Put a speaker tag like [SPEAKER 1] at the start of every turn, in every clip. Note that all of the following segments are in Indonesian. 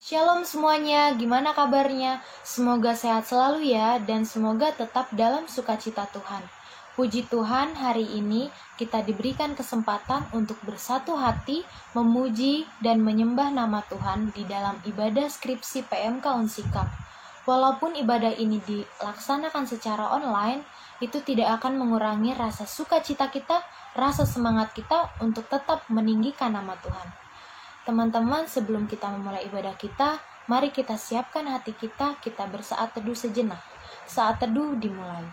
[SPEAKER 1] Shalom semuanya, gimana kabarnya? Semoga sehat selalu ya, dan semoga tetap dalam sukacita Tuhan. Puji Tuhan, hari ini kita diberikan kesempatan untuk bersatu hati, memuji dan menyembah nama Tuhan di dalam ibadah skripsi PMK Unsikap. Walaupun ibadah ini dilaksanakan secara online, itu tidak akan mengurangi rasa sukacita kita, rasa semangat kita untuk tetap meninggikan nama Tuhan. Teman-teman, sebelum kita memulai ibadah kita, mari kita siapkan hati kita bersaat teduh sejenak. Saat teduh dimulai.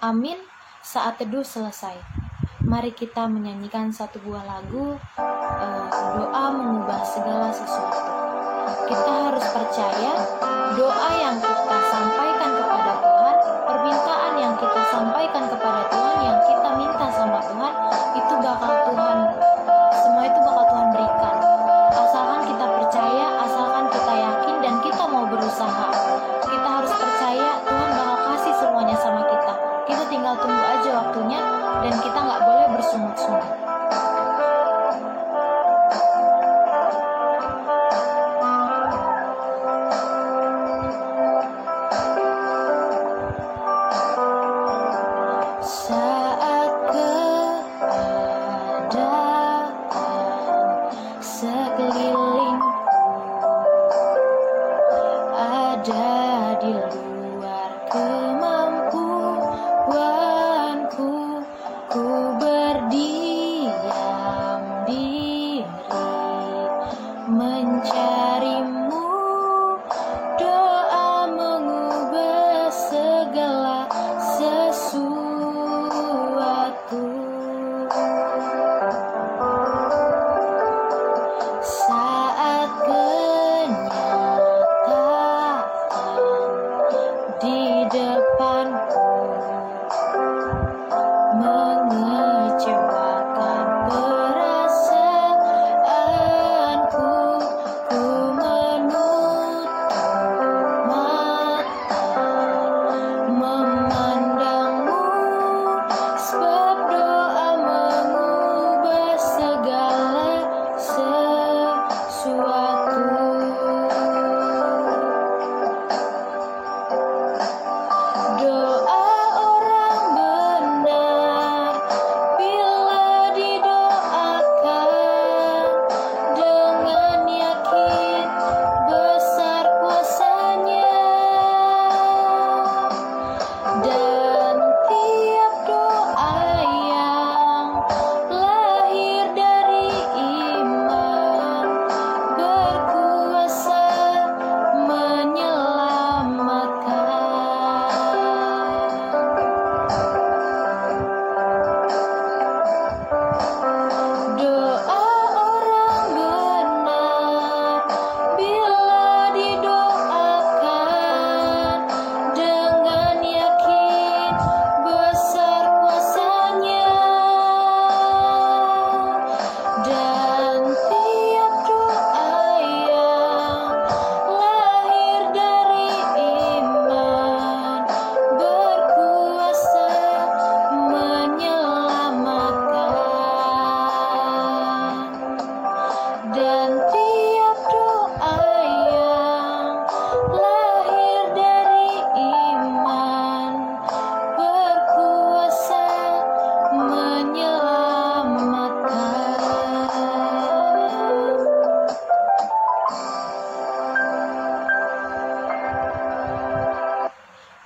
[SPEAKER 1] Amin. Saat teduh selesai. Mari kita menyanyikan satu buah lagu, doa mengubah segala sesuatu. Kita harus percaya doa yang kita sampaikan kepada Tuhan, permintaan yang kita sampaikan kepada Tuhan, yang kita minta sama Tuhan, itu bakal Tuhan, semua itu bakal Tuhan berikan. Asalkan kita percaya, asalkan kita yakin, dan kita mau berusaha. Kita harus percaya Tuhan bakal kasih semuanya sama kita. Kita tinggal tunggu aja waktunya, dan kita gak boleh bersungut-sungut.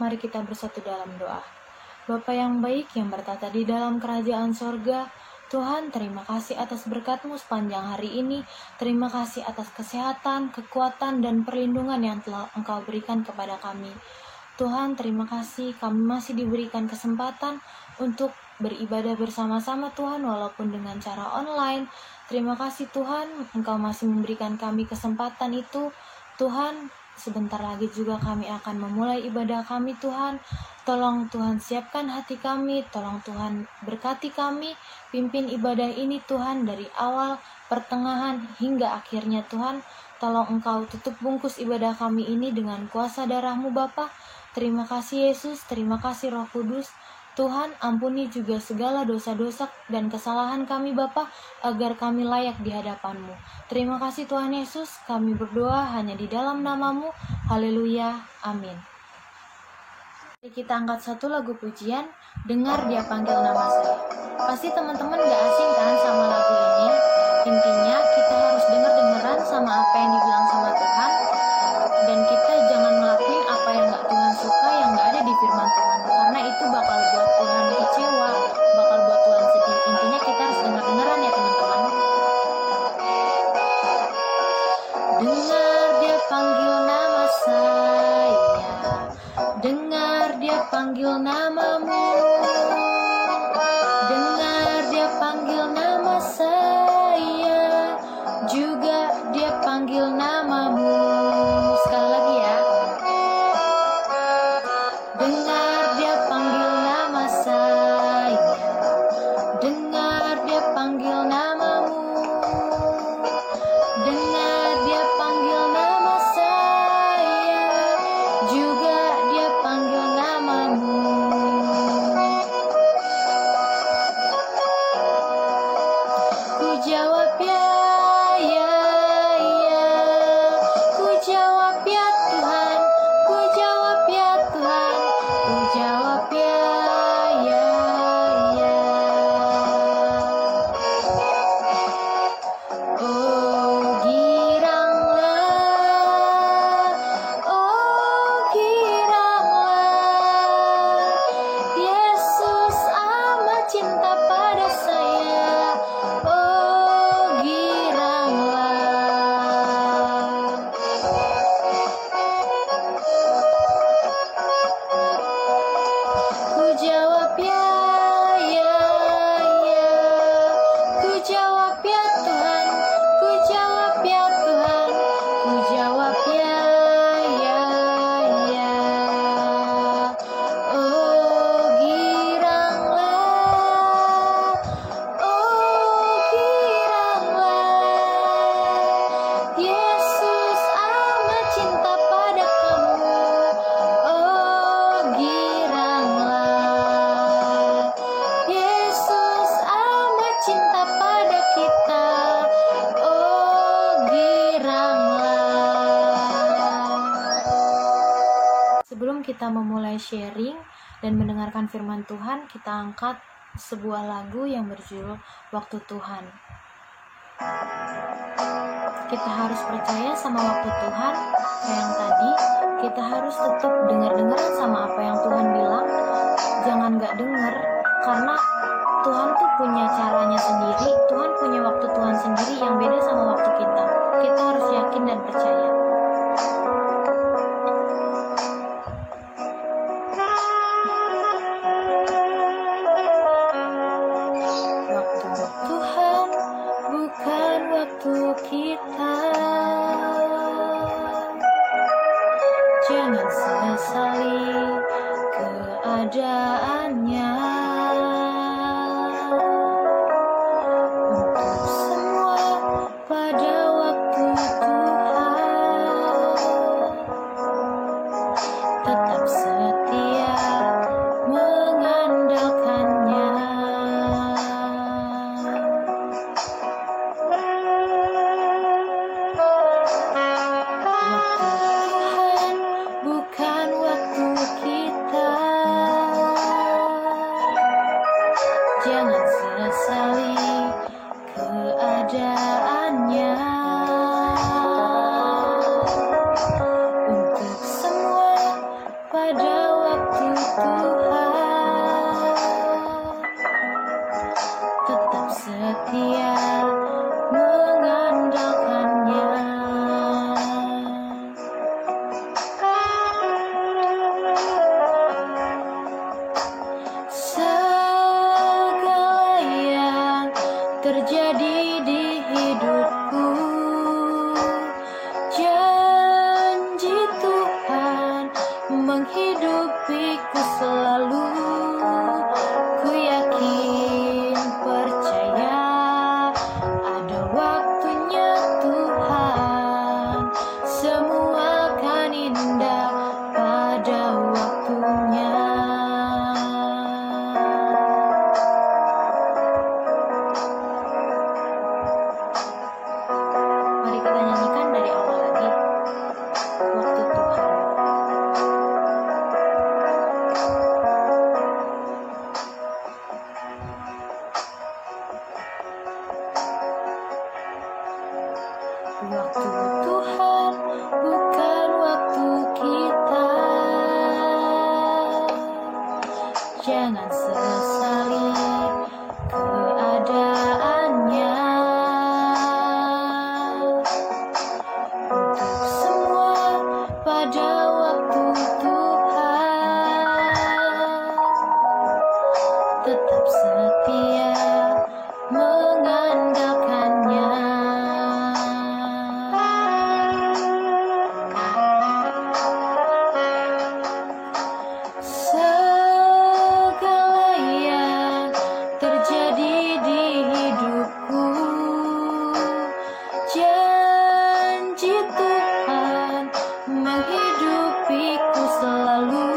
[SPEAKER 1] Mari kita bersatu dalam doa. Bapa yang baik yang bertata di dalam kerajaan sorga, Tuhan, terima kasih atas berkat-Mu sepanjang hari ini. Terima kasih atas kesehatan, kekuatan, dan perlindungan yang telah Engkau berikan kepada kami. Tuhan, terima kasih kami masih diberikan kesempatan untuk beribadah bersama-sama Tuhan, walaupun dengan cara online. Terima kasih Tuhan, Engkau masih memberikan kami kesempatan itu. Tuhan, sebentar lagi juga kami akan memulai ibadah kami Tuhan. Tolong Tuhan siapkan hati kami, tolong Tuhan berkati kami, pimpin ibadah ini Tuhan dari awal, pertengahan, hingga akhirnya Tuhan. Tolong Engkau tutup bungkus ibadah kami ini dengan kuasa darah-Mu Bapa. Terima kasih Yesus, terima kasih Roh Kudus. Tuhan, ampuni juga segala dosa-dosa dan kesalahan kami Bapa, agar kami layak di hadapan-Mu. Terima kasih Tuhan Yesus, kami berdoa hanya di dalam nama-Mu. Haleluya, amin. Kita angkat satu lagu pujian, Dengar Dia Panggil Nama Saya. Pasti teman-teman gak asing kan sama lagu ini? Intinya kita harus dengar-dengaran sama apa yang dibilang sama Tuhan, dan kita jangan ngelakuin apa yang gak Tuhan suka, yang gak ada di firman Tuhan, karena itu bakal buat Tuhan kecewa, bakal buat Tuhan sedih. Intinya kita harus dengar-dengaran ya teman-teman. Dengar Dia panggil nama saya, dengar Dia panggil namamu, dengar Dia panggil nama saya, juga Dia panggil namamu. Sekali lagi ya. Dengar Dia panggil nama saya, dengar Dia panggil namamu, dengar Dia panggil nama saya, juga Dia panggil namamu. Ku jawab ya, ya, ya. Ku jawab ya Tuhan, ku jawab ya Tuhan, ku jawab ya, ya, ya. Oh giranglah, Yesus amat cinta pada saya. Oh giranglah. Ku jawab ya, ya, ya. Ku jawab ya Tuhan, ku jawab ya Tuhan, ku jawab ya, ya, ya. Oh giranglah, Yesus amat cinta pada kamu. Oh giranglah, Yesus amat cinta pada kita. Oh giranglah. Sebelum kita memulai sharing dan mendengarkan firman Tuhan, kita angkat sebuah lagu yang berjudul Waktu Tuhan. Kita harus percaya sama waktu Tuhan. Kayak yang tadi, kita harus tetap dengar-dengaran sama apa yang Tuhan bilang. Jangan gak denger, karena Tuhan tuh punya caranya sendiri. Tuhan punya waktu Tuhan sendiri yang beda sama waktu kita. Kita harus yakin dan percaya. Waktu Tuhan bukan waktu kita. Jangan sesali keadaannya. Untuk semua pada waktu Tuhan, tetap setia mengandalkannya. Waktu Tuhan bukan waktu kita. jangan sesali keadaannya. Untuk semua pada waktu Tuhan, tetap setia mengandalkannya. Segala yang terjadi di hidupku, janji Tuhan menghidupiku selalu.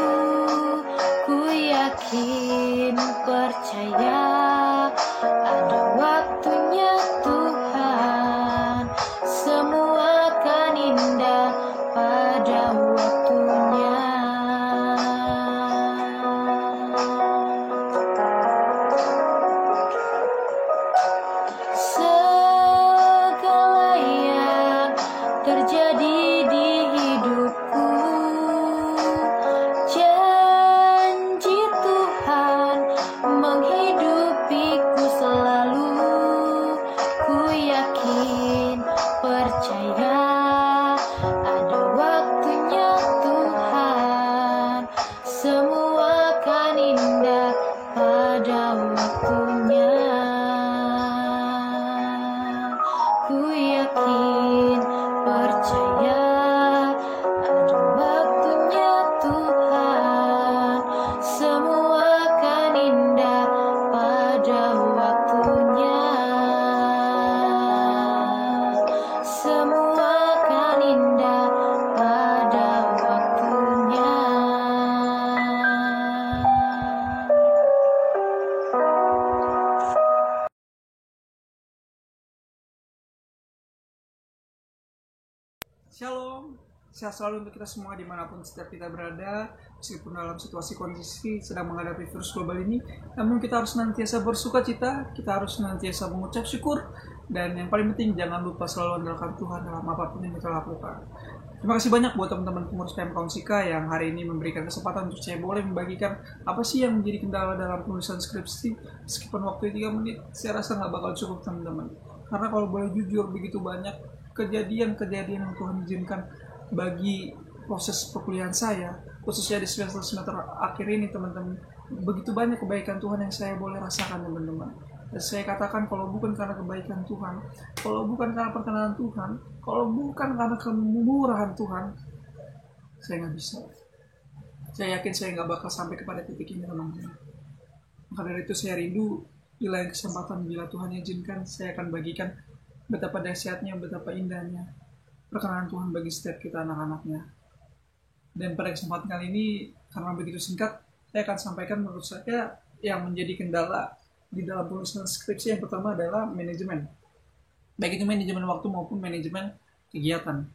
[SPEAKER 1] Ku yakin percaya ada waktunya Tuhan, semua akan indah pada waktunya. Segala yang terjadi di hidupku, janji Tuhan menghidupiku selalu. Ku yakin percaya ada waktunya Tuhan, semua akan indah pada waktunya. Ku yakin percaya ada waktunya Tuhan, semua akan indah pada waktunya. Semua akan indah pada waktunya.
[SPEAKER 2] Shalom, sehat selalu untuk kita semua dimanapun setiap kita berada. Meskipun dalam situasi kondisi sedang menghadapi virus global ini, namun kita harus senantiasa bersuka cita, kita harus senantiasa mengucap syukur, dan yang paling penting jangan lupa selalu andalkan Tuhan dalam apapun yang kita lakukan. Terima kasih banyak buat teman-teman pengurus PMK Unsika yang hari ini memberikan kesempatan untuk saya boleh membagikan apa sih yang menjadi kendala dalam penulisan skripsi. Meskipun waktu 3 menit, saya rasa nggak bakal cukup teman-teman. Karena kalau boleh jujur, begitu banyak kejadian-kejadian yang Tuhan izinkan bagi proses perkuliahan saya, khususnya di semester akhir ini teman-teman. Begitu banyak kebaikan Tuhan yang saya boleh rasakan teman-teman. Dan saya katakan kalau bukan karena kebaikan Tuhan, kalau bukan karena perkenanan Tuhan, kalau bukan karena kemurahan Tuhan, saya nggak bisa. Saya yakin saya nggak bakal sampai kepada titik ini teman-teman. Maka dari itu saya rindu di lain kesempatan bila Tuhan izinkan, saya akan bagikan betapa dahsyatnya, betapa indahnya perkenanan Tuhan bagi setiap kita anak-anaknya. Dan pada kesempatan kali ini, karena begitu singkat, saya akan sampaikan menurut saya yang menjadi kendala di dalam penulisan skripsi. Yang pertama adalah manajemen. Baik itu manajemen waktu maupun manajemen kegiatan.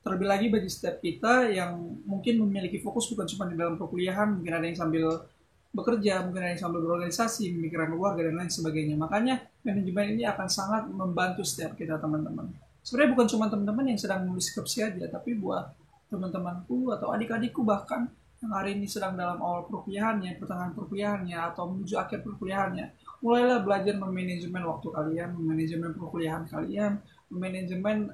[SPEAKER 2] Terlebih lagi bagi setiap kita yang mungkin memiliki fokus bukan cuma di dalam perkuliahan, mungkin ada yang sambil bekerja, mungkin ada yang sambil berorganisasi, memikirkan keluarga, dan lain sebagainya. Makanya manajemen ini akan sangat membantu setiap kita teman-teman. Sebenarnya bukan cuma teman-teman yang sedang menulis skripsi aja, tapi buat teman-temanku atau adik-adikku bahkan yang hari ini sedang dalam awal perkuliahannya, pertengahan perkuliahannya, atau menuju akhir perkuliahannya. Mulailah belajar memanajemen waktu kalian, memanajemen perkuliahan kalian, memanajemen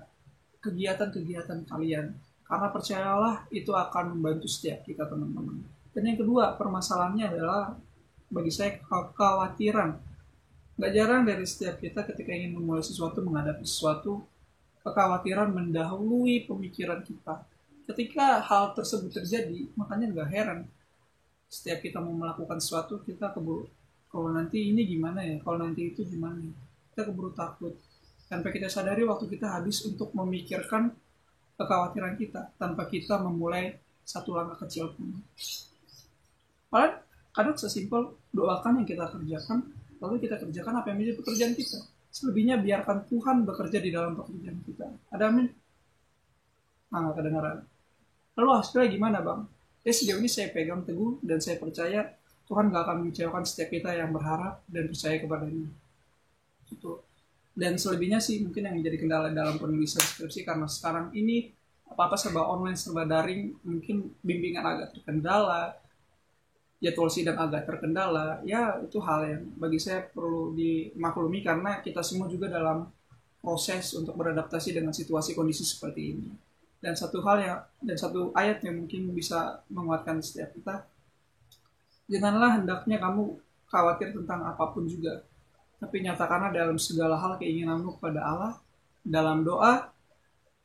[SPEAKER 2] kegiatan-kegiatan kalian. Karena percayalah itu akan membantu setiap kita teman-teman. Dan yang kedua, permasalahannya adalah bagi saya kekhawatiran. Gak jarang dari setiap kita ketika ingin memulai sesuatu, menghadapi sesuatu, kekhawatiran mendahului pemikiran kita. Ketika hal tersebut terjadi, makanya gak heran setiap kita mau melakukan sesuatu, kita keburu, kalau nanti ini gimana ya, kalau nanti itu gimana ya, kita keburu takut. Tanpa kita sadari waktu kita habis untuk memikirkan kekhawatiran kita, tanpa kita memulai satu langkah kecil pun. Padahal kadang sesimpel doakan yang kita kerjakan, lalu kita kerjakan apa yang menjadi pekerjaan kita. Selebihnya biarkan Tuhan bekerja di dalam pekerjaan kita. Ada amin? Nggak kedengaran. Lalu hasilnya gimana bang? Sejauh ini saya pegang teguh dan saya percaya Tuhan gak akan mengecewakan setiap kita yang berharap dan percaya kepadanya. Gitu. Dan selebihnya sih mungkin yang menjadi kendala dalam penulisan skripsi karena sekarang ini apa-apa serba online, serba daring, mungkin bimbingan agak terkendala. jadwal sidang agak terkendala, ya itu hal yang bagi saya perlu dimaklumi karena kita semua juga dalam proses untuk beradaptasi dengan situasi kondisi seperti ini. Dan satu ayat yang mungkin bisa menguatkan setiap kita, janganlah hendaknya kamu khawatir tentang apapun juga, tapi nyatakanlah dalam segala hal keinginanmu kepada Allah, dalam doa,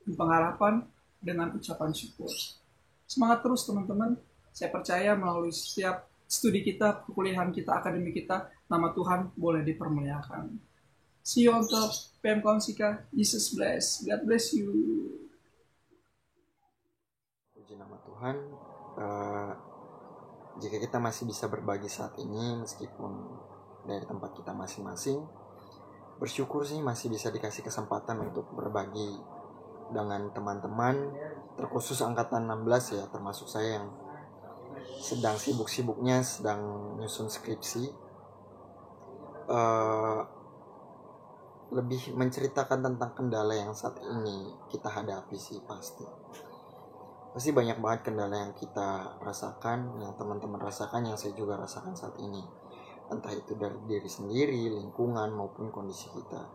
[SPEAKER 2] pengharapan, dengan ucapan syukur. Semangat terus teman-teman. Saya percaya melalui setiap studi kita, perkuliahan kita, akademik kita, nama Tuhan boleh dipermuliakan. See you on top, PM Konsika. Jesus bless. God bless you.
[SPEAKER 3] Puji nama Tuhan. Jika kita masih bisa berbagi saat ini, meskipun dari tempat kita masing-masing, bersyukur sih masih bisa dikasih kesempatan untuk berbagi dengan teman-teman, terkhusus angkatan 16 ya, termasuk saya yang sedang sibuk-sibuknya sedang nyusun skripsi. Lebih menceritakan tentang kendala yang saat ini kita hadapi sih. Pasti banyak banget kendala yang kita rasakan, yang teman-teman rasakan, yang saya juga rasakan saat ini. Entah itu dari diri sendiri, lingkungan, maupun kondisi kita.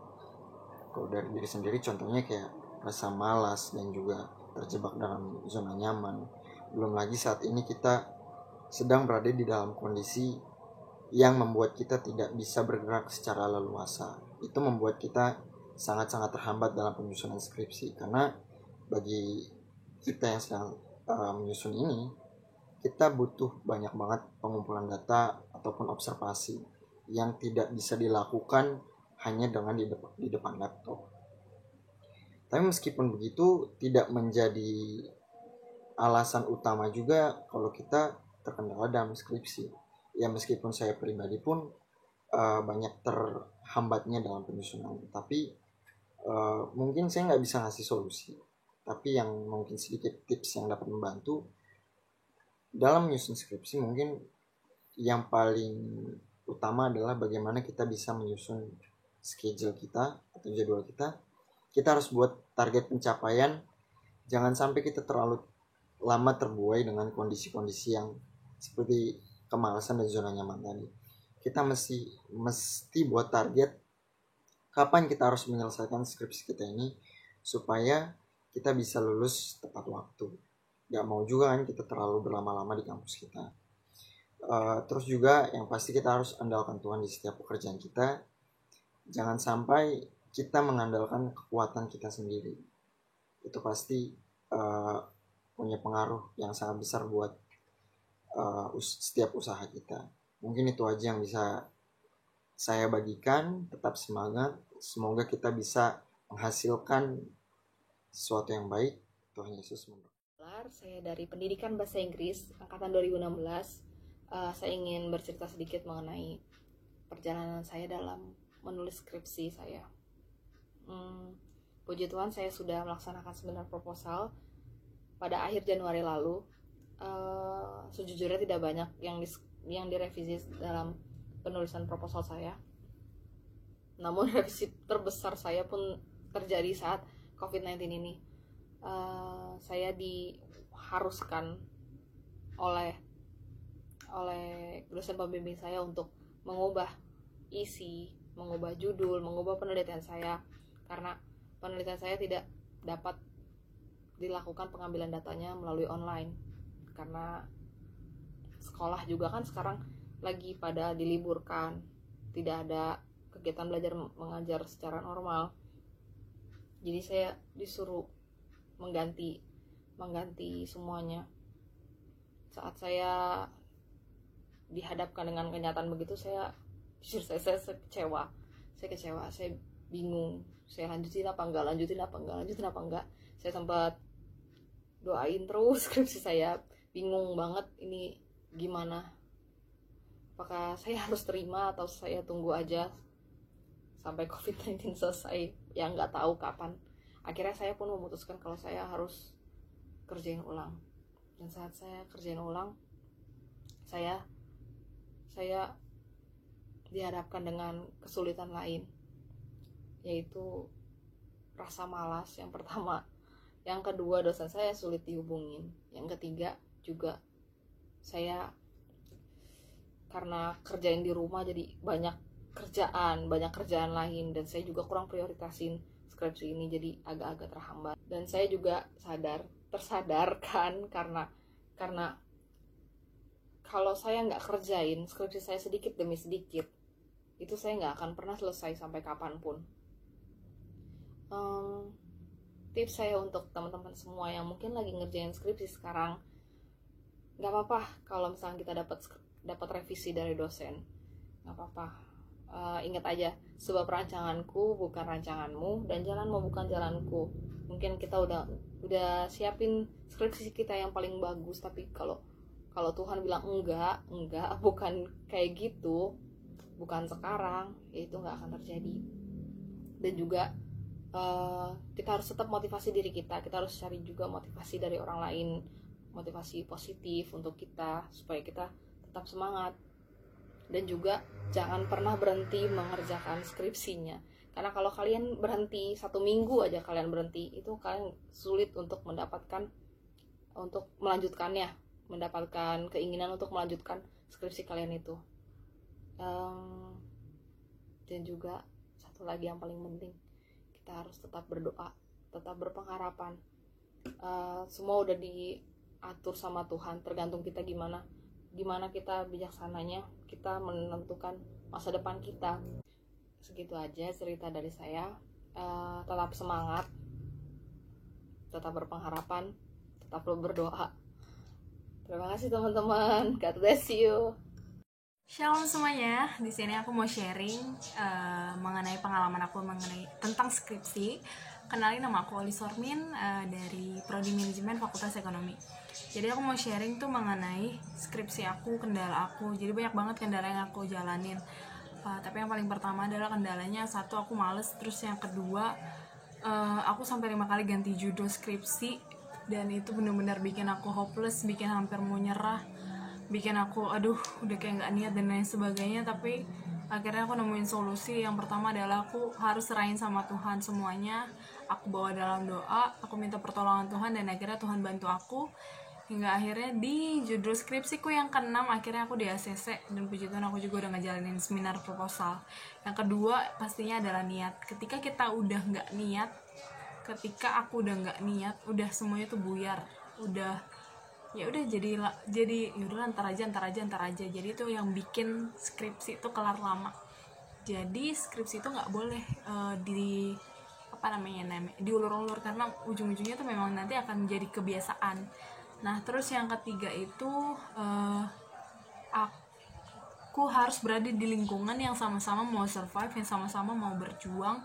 [SPEAKER 3] Kalau dari diri sendiri contohnya kayak rasa malas dan juga terjebak dalam zona nyaman. Belum lagi saat ini kita sedang berada di dalam kondisi yang membuat kita tidak bisa bergerak secara leluasa. Itu membuat kita sangat-sangat terhambat dalam penyusunan skripsi, karena bagi kita yang sedang menyusun ini, kita butuh banyak banget pengumpulan data ataupun observasi yang tidak bisa dilakukan hanya dengan di depan laptop. Tapi meskipun begitu, tidak menjadi alasan utama juga kalau kita terkendala dalam skripsi. Ya meskipun saya pribadi pun banyak terhambatnya dalam penyusunan, tapi mungkin saya nggak bisa ngasih solusi. Tapi yang mungkin sedikit tips yang dapat membantu dalam menyusun skripsi, mungkin yang paling utama adalah bagaimana kita bisa menyusun schedule kita atau jadwal kita. Kita harus buat target pencapaian. Jangan sampai kita terlalu lama terbuai dengan kondisi-kondisi yang seperti kemalasan dan zona nyaman tadi. Kita mesti buat target kapan kita harus menyelesaikan skripsi kita ini supaya kita bisa lulus tepat waktu. Gak mau juga kan kita terlalu berlama-lama di kampus kita. Terus juga yang pasti kita harus andalkan Tuhan di setiap pekerjaan kita. Jangan sampai kita mengandalkan kekuatan kita sendiri. Itu pasti punya pengaruh yang sangat besar buat setiap usaha kita. Mungkin itu aja yang bisa saya bagikan. Tetap semangat. Semoga kita bisa menghasilkan sesuatu yang baik. Tuhan Yesus memberkati.
[SPEAKER 4] Saya dari Pendidikan Bahasa Inggris Angkatan 2016. Saya ingin bercerita sedikit mengenai perjalanan saya dalam menulis skripsi saya. Puji Tuhan, saya sudah melaksanakan seminar proposal pada akhir Januari lalu. Sejujurnya tidak banyak yang direvisi dalam penulisan proposal saya. Namun revisi terbesar saya pun terjadi saat COVID-19 ini. Saya diharuskan oleh dosen pembimbing saya untuk mengubah isi, mengubah judul, mengubah penelitian saya, karena penelitian saya tidak dapat dilakukan pengambilan datanya melalui online, karena sekolah juga kan sekarang lagi pada diliburkan, tidak ada kegiatan belajar mengajar secara normal. Jadi saya disuruh mengganti semuanya. Saat saya dihadapkan dengan kenyataan begitu, saya kecewa, saya bingung, saya lanjutin apa enggak. Saya sempat doain terus skripsi saya, bingung banget ini gimana, apakah saya harus terima atau saya tunggu aja sampai COVID-19 selesai, yang nggak tahu kapan. Akhirnya saya pun memutuskan kalau saya harus kerjain ulang. Dan saat saya kerjain ulang, saya dihadapkan dengan kesulitan lain, yaitu rasa malas yang pertama. Yang kedua, dosen saya sulit dihubungin. Yang ketiga juga, saya karena kerjain di rumah jadi banyak kerjaan lain, dan saya juga kurang prioritasin skripsi ini, jadi agak-agak terhambat. Dan saya juga tersadarkan karena kalau saya nggak kerjain skripsi saya sedikit demi sedikit, itu saya nggak akan pernah selesai sampai kapanpun. Tips saya untuk teman-teman semua yang mungkin lagi ngerjain skripsi sekarang, nggak apa-apa kalau misalnya kita dapat revisi dari dosen, nggak apa-apa. Ingat aja, sebab rancanganku bukan rancanganmu dan jalanmu bukan jalanku. Mungkin kita udah siapin skripsi kita yang paling bagus, tapi kalau Tuhan bilang enggak, bukan kayak gitu, bukan sekarang, ya itu nggak akan terjadi. Dan juga kita harus tetap motivasi diri kita harus cari juga motivasi dari orang lain, motivasi positif untuk kita supaya kita tetap semangat. Dan juga jangan pernah berhenti mengerjakan skripsinya, karena kalau kalian berhenti 1 minggu aja kalian berhenti, itu kalian sulit untuk mendapatkan keinginan untuk melanjutkan skripsi kalian itu. Dan juga satu lagi yang paling penting, kita harus tetap berdoa, tetap berpengharapan. Semua udah diatur sama Tuhan, tergantung kita gimana kita bijaksananya kita menentukan masa depan kita. Segitu aja cerita dari saya. Tetap semangat, tetap berpengharapan, tetap berdoa. Terima kasih teman-teman. God bless you.
[SPEAKER 5] Shalom semuanya, di sini aku mau sharing mengenai pengalaman aku tentang skripsi. Kenalin, nama aku Oli Sormin dari Prodi Manajemen Fakultas Ekonomi. Jadi aku mau sharing tuh mengenai skripsi aku, kendala aku. Jadi banyak banget kendala yang aku jalanin. Tapi yang paling pertama adalah kendalanya, satu, aku males. Terus yang kedua, aku sampai 5 kali ganti judul skripsi, dan itu benar-benar bikin aku hopeless, bikin hampir mau nyerah, bikin aku udah kayak nggak niat dan lain sebagainya. Tapi akhirnya aku nemuin solusi. Yang pertama adalah aku harus serahin sama Tuhan semuanya. Aku bawa dalam doa, aku minta pertolongan Tuhan, dan akhirnya Tuhan bantu aku hingga akhirnya di judul skripsiku yang ke-6 akhirnya aku di ACC, dan puji Tuhan aku juga udah ngejalanin seminar proposal. Yang kedua pastinya adalah niat. Ketika aku udah nggak niat, udah semuanya tuh buyar, udah jadi yaudah ntar aja. Jadi itu yang bikin skripsi itu kelar lama. Jadi skripsi itu nggak boleh diulur-ulur, karena ujung-ujungnya tuh memang nanti akan menjadi kebiasaan. Nah, terus yang ketiga itu aku harus berada di lingkungan yang sama-sama mau survive, yang sama-sama mau berjuang.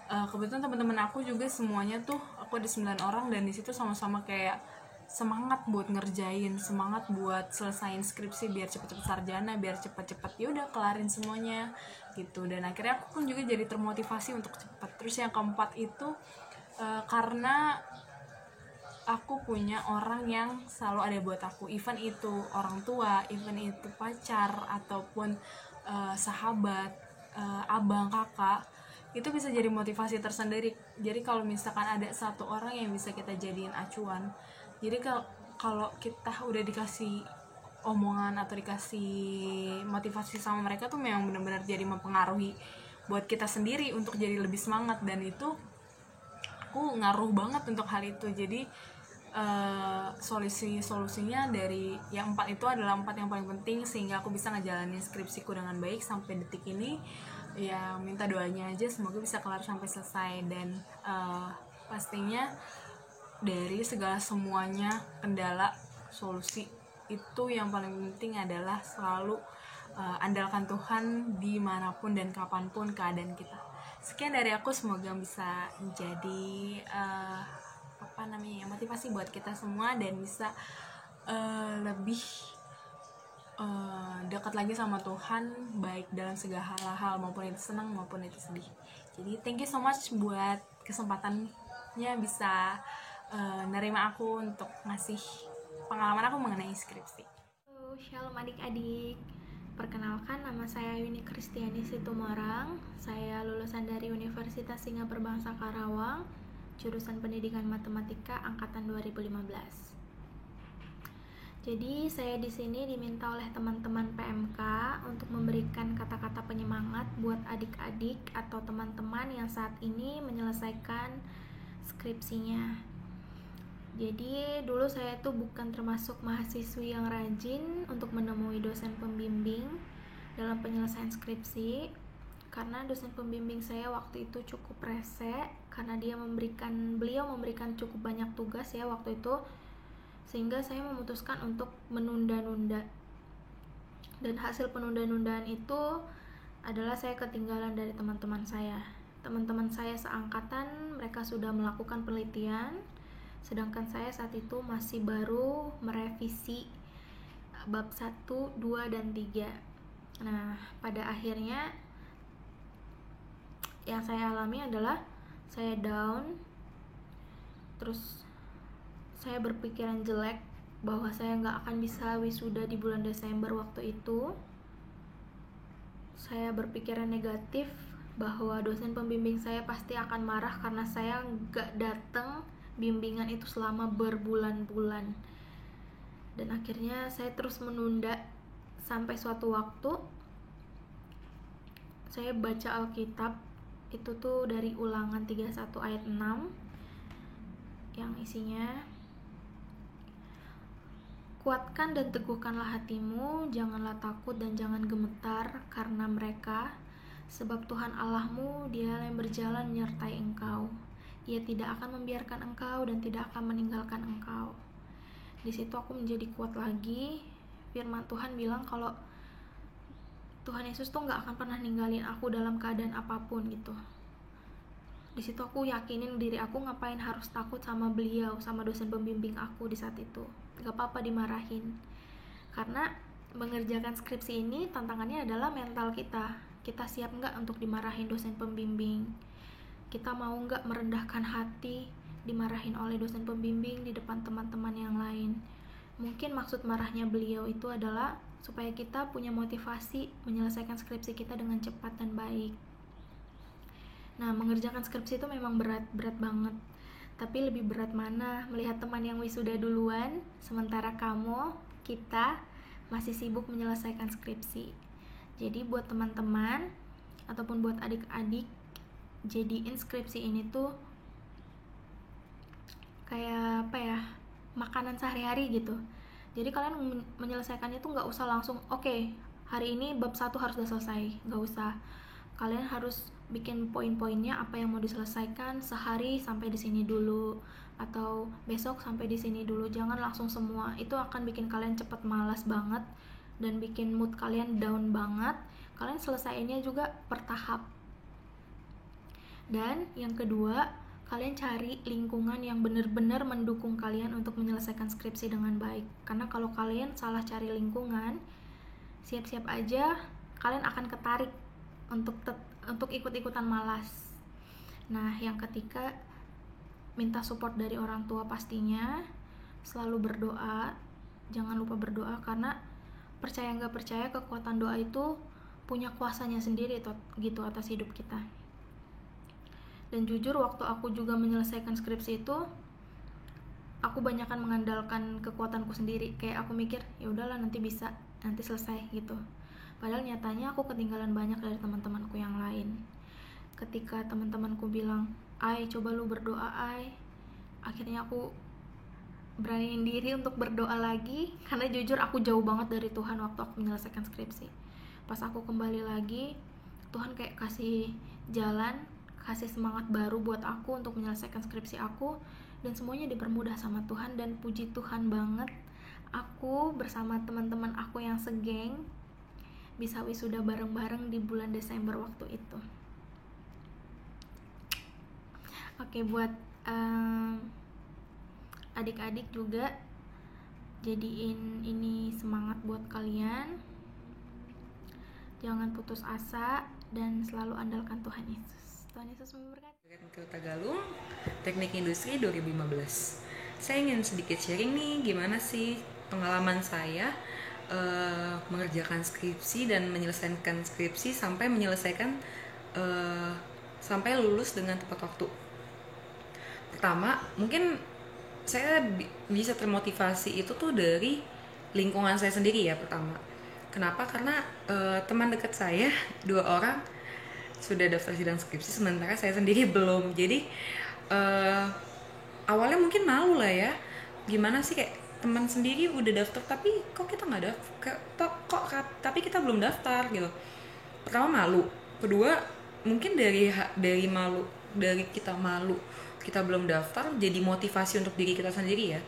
[SPEAKER 5] Kebetulan teman-teman aku juga semuanya tuh, aku ada 9 orang, dan di situ sama-sama kayak semangat buat ngerjain, semangat buat selesain skripsi biar cepet-cepet sarjana, biar cepet-cepet udah kelarin semuanya gitu. Dan akhirnya aku pun juga jadi termotivasi untuk cepet. Terus yang keempat itu karena aku punya orang yang selalu ada buat aku, even itu orang tua, even itu pacar, ataupun sahabat, abang, kakak, itu bisa jadi motivasi tersendiri. Jadi kalau misalkan ada satu orang yang bisa kita jadiin acuan, jadi kalau kita udah dikasih omongan atau dikasih motivasi sama mereka tuh memang benar-benar jadi mempengaruhi buat kita sendiri untuk jadi lebih semangat. Dan itu aku ngaruh banget untuk hal itu. Jadi solusinya dari yang 4 itu adalah 4 yang paling penting sehingga aku bisa ngejalanin skripsiku dengan baik sampai detik ini. Ya minta doanya aja semoga bisa kelar sampai selesai. Dan pastinya dari segala semuanya kendala, solusi itu yang paling penting adalah selalu andalkan Tuhan dimanapun dan kapanpun keadaan kita. Sekian dari aku, semoga bisa menjadi motivasi buat kita semua, dan bisa lebih dekat lagi sama Tuhan, baik dalam segala hal maupun itu senang maupun itu sedih. Jadi thank you so much buat kesempatannya bisa nerima aku untuk ngasih pengalaman aku mengenai skripsi.
[SPEAKER 6] Halo, shalom adik-adik. Perkenalkan, nama saya Yuni Kristiani Situmorang. Saya lulusan dari Universitas Singapura Bangsa Karawang, jurusan Pendidikan Matematika angkatan 2015. Jadi saya di sini diminta oleh teman-teman PMK untuk memberikan kata-kata penyemangat buat adik-adik atau teman-teman yang saat ini menyelesaikan skripsinya. Jadi dulu saya tuh bukan termasuk mahasiswi yang rajin untuk menemui dosen pembimbing dalam penyelesaian skripsi, karena dosen pembimbing saya waktu itu cukup rese karena beliau memberikan cukup banyak tugas ya waktu itu, sehingga saya memutuskan untuk menunda-nunda. Dan hasil penunda-nundaan itu adalah saya ketinggalan dari teman-teman saya. Teman-teman saya seangkatan, mereka sudah melakukan penelitian, sedangkan saya saat itu masih baru merevisi bab 1, 2, dan 3. Nah, pada akhirnya yang saya alami adalah saya down, terus saya berpikiran jelek bahwa saya nggak akan bisa wisuda di bulan Desember waktu itu. Saya berpikiran negatif bahwa dosen pembimbing saya pasti akan marah karena saya nggak datang bimbingan itu selama berbulan-bulan. Dan akhirnya saya terus menunda sampai suatu waktu saya baca Alkitab, itu tuh dari Ulangan 31 ayat 6 yang isinya, kuatkan dan teguhkanlah hatimu, janganlah takut dan jangan gemetar karena mereka, sebab Tuhan Allahmu dialah yang berjalan menyertai engkau. Ia tidak akan membiarkan engkau dan tidak akan meninggalkan engkau. Di situ aku menjadi kuat lagi. Firman Tuhan bilang kalau Tuhan Yesus tuh gak akan pernah ninggalin aku dalam keadaan apapun gitu. Di situ aku yakinin diri aku, ngapain harus takut sama beliau, sama dosen pembimbing aku di saat itu. Gak apa-apa dimarahin, karena mengerjakan skripsi ini tantangannya adalah mental kita. Kita siap nggak untuk dimarahin dosen pembimbing? Kita mau nggak merendahkan hati dimarahin oleh dosen pembimbing di depan teman-teman yang lain? Mungkin maksud marahnya beliau itu adalah supaya kita punya motivasi menyelesaikan skripsi kita dengan cepat dan baik. Nah, mengerjakan skripsi itu memang berat banget. Tapi lebih berat mana melihat teman yang wisuda duluan, sementara kita masih sibuk menyelesaikan skripsi. Jadi buat teman-teman ataupun buat adik-adik, jadiin skripsi ini tuh kayak makanan sehari-hari gitu. Jadi kalian menyelesaikannya tuh gak usah langsung, oke, hari ini bab 1 harus udah selesai. Gak usah. Kalian harus bikin poin-poinnya apa yang mau diselesaikan, sehari sampai di sini dulu atau besok sampai di sini dulu. Jangan langsung semua. Itu akan bikin kalian cepet malas banget dan bikin mood kalian down banget. Kalian selesaiinnya juga bertahap. Dan yang kedua, kalian cari lingkungan yang benar-benar mendukung kalian untuk menyelesaikan skripsi dengan baik. Karena kalau kalian salah cari lingkungan, siap-siap aja kalian akan ketarik untuk ikut-ikutan malas. Nah, yang ketiga, minta support dari orang tua pastinya. Selalu berdoa, jangan lupa berdoa, karena percaya nggak percaya kekuatan doa itu punya kuasanya sendiri gitu atas hidup kita. Dan jujur waktu aku juga menyelesaikan skripsi itu, aku banyakkan mengandalkan kekuatanku sendiri. Kayak aku mikir, ya udahlah nanti bisa, nanti selesai gitu. Padahal nyatanya aku ketinggalan banyak dari teman-temanku yang lain. Ketika teman-temanku bilang, "Ai, coba lu berdoa, Ai." Akhirnya aku beraniin diri untuk berdoa lagi, karena jujur aku jauh banget dari Tuhan waktu aku menyelesaikan skripsi. Pas aku kembali lagi, Tuhan kayak kasih jalan, kasih semangat baru buat aku untuk menyelesaikan skripsi aku, dan semuanya dipermudah sama Tuhan. Dan puji Tuhan banget, aku bersama teman-teman aku yang segeng bisa wisuda bareng-bareng di bulan Desember waktu itu. Oke, buat adik-adik juga, jadiin ini semangat buat kalian. Jangan putus asa dan selalu andalkan Tuhan Yesus. Tuhan Yesus memberkati.
[SPEAKER 7] Kota Galung, Teknik Industri 2015. Saya ingin sedikit sharing nih gimana sih pengalaman saya mengerjakan skripsi dan menyelesaikan skripsi sampai sampai lulus dengan tepat waktu. Pertama, mungkin saya bisa termotivasi itu tuh dari lingkungan saya sendiri ya pertama. Kenapa? Karena teman dekat saya 2 orang sudah daftar sidang skripsi, sementara saya sendiri belum. Jadi awalnya mungkin malu lah ya, gimana sih kayak teman sendiri udah daftar tapi kok kita nggak daftar, tapi kita belum daftar gitu. Pertama malu, kedua mungkin dari malu, dari kita malu kita belum daftar jadi motivasi untuk diri kita sendiri ya.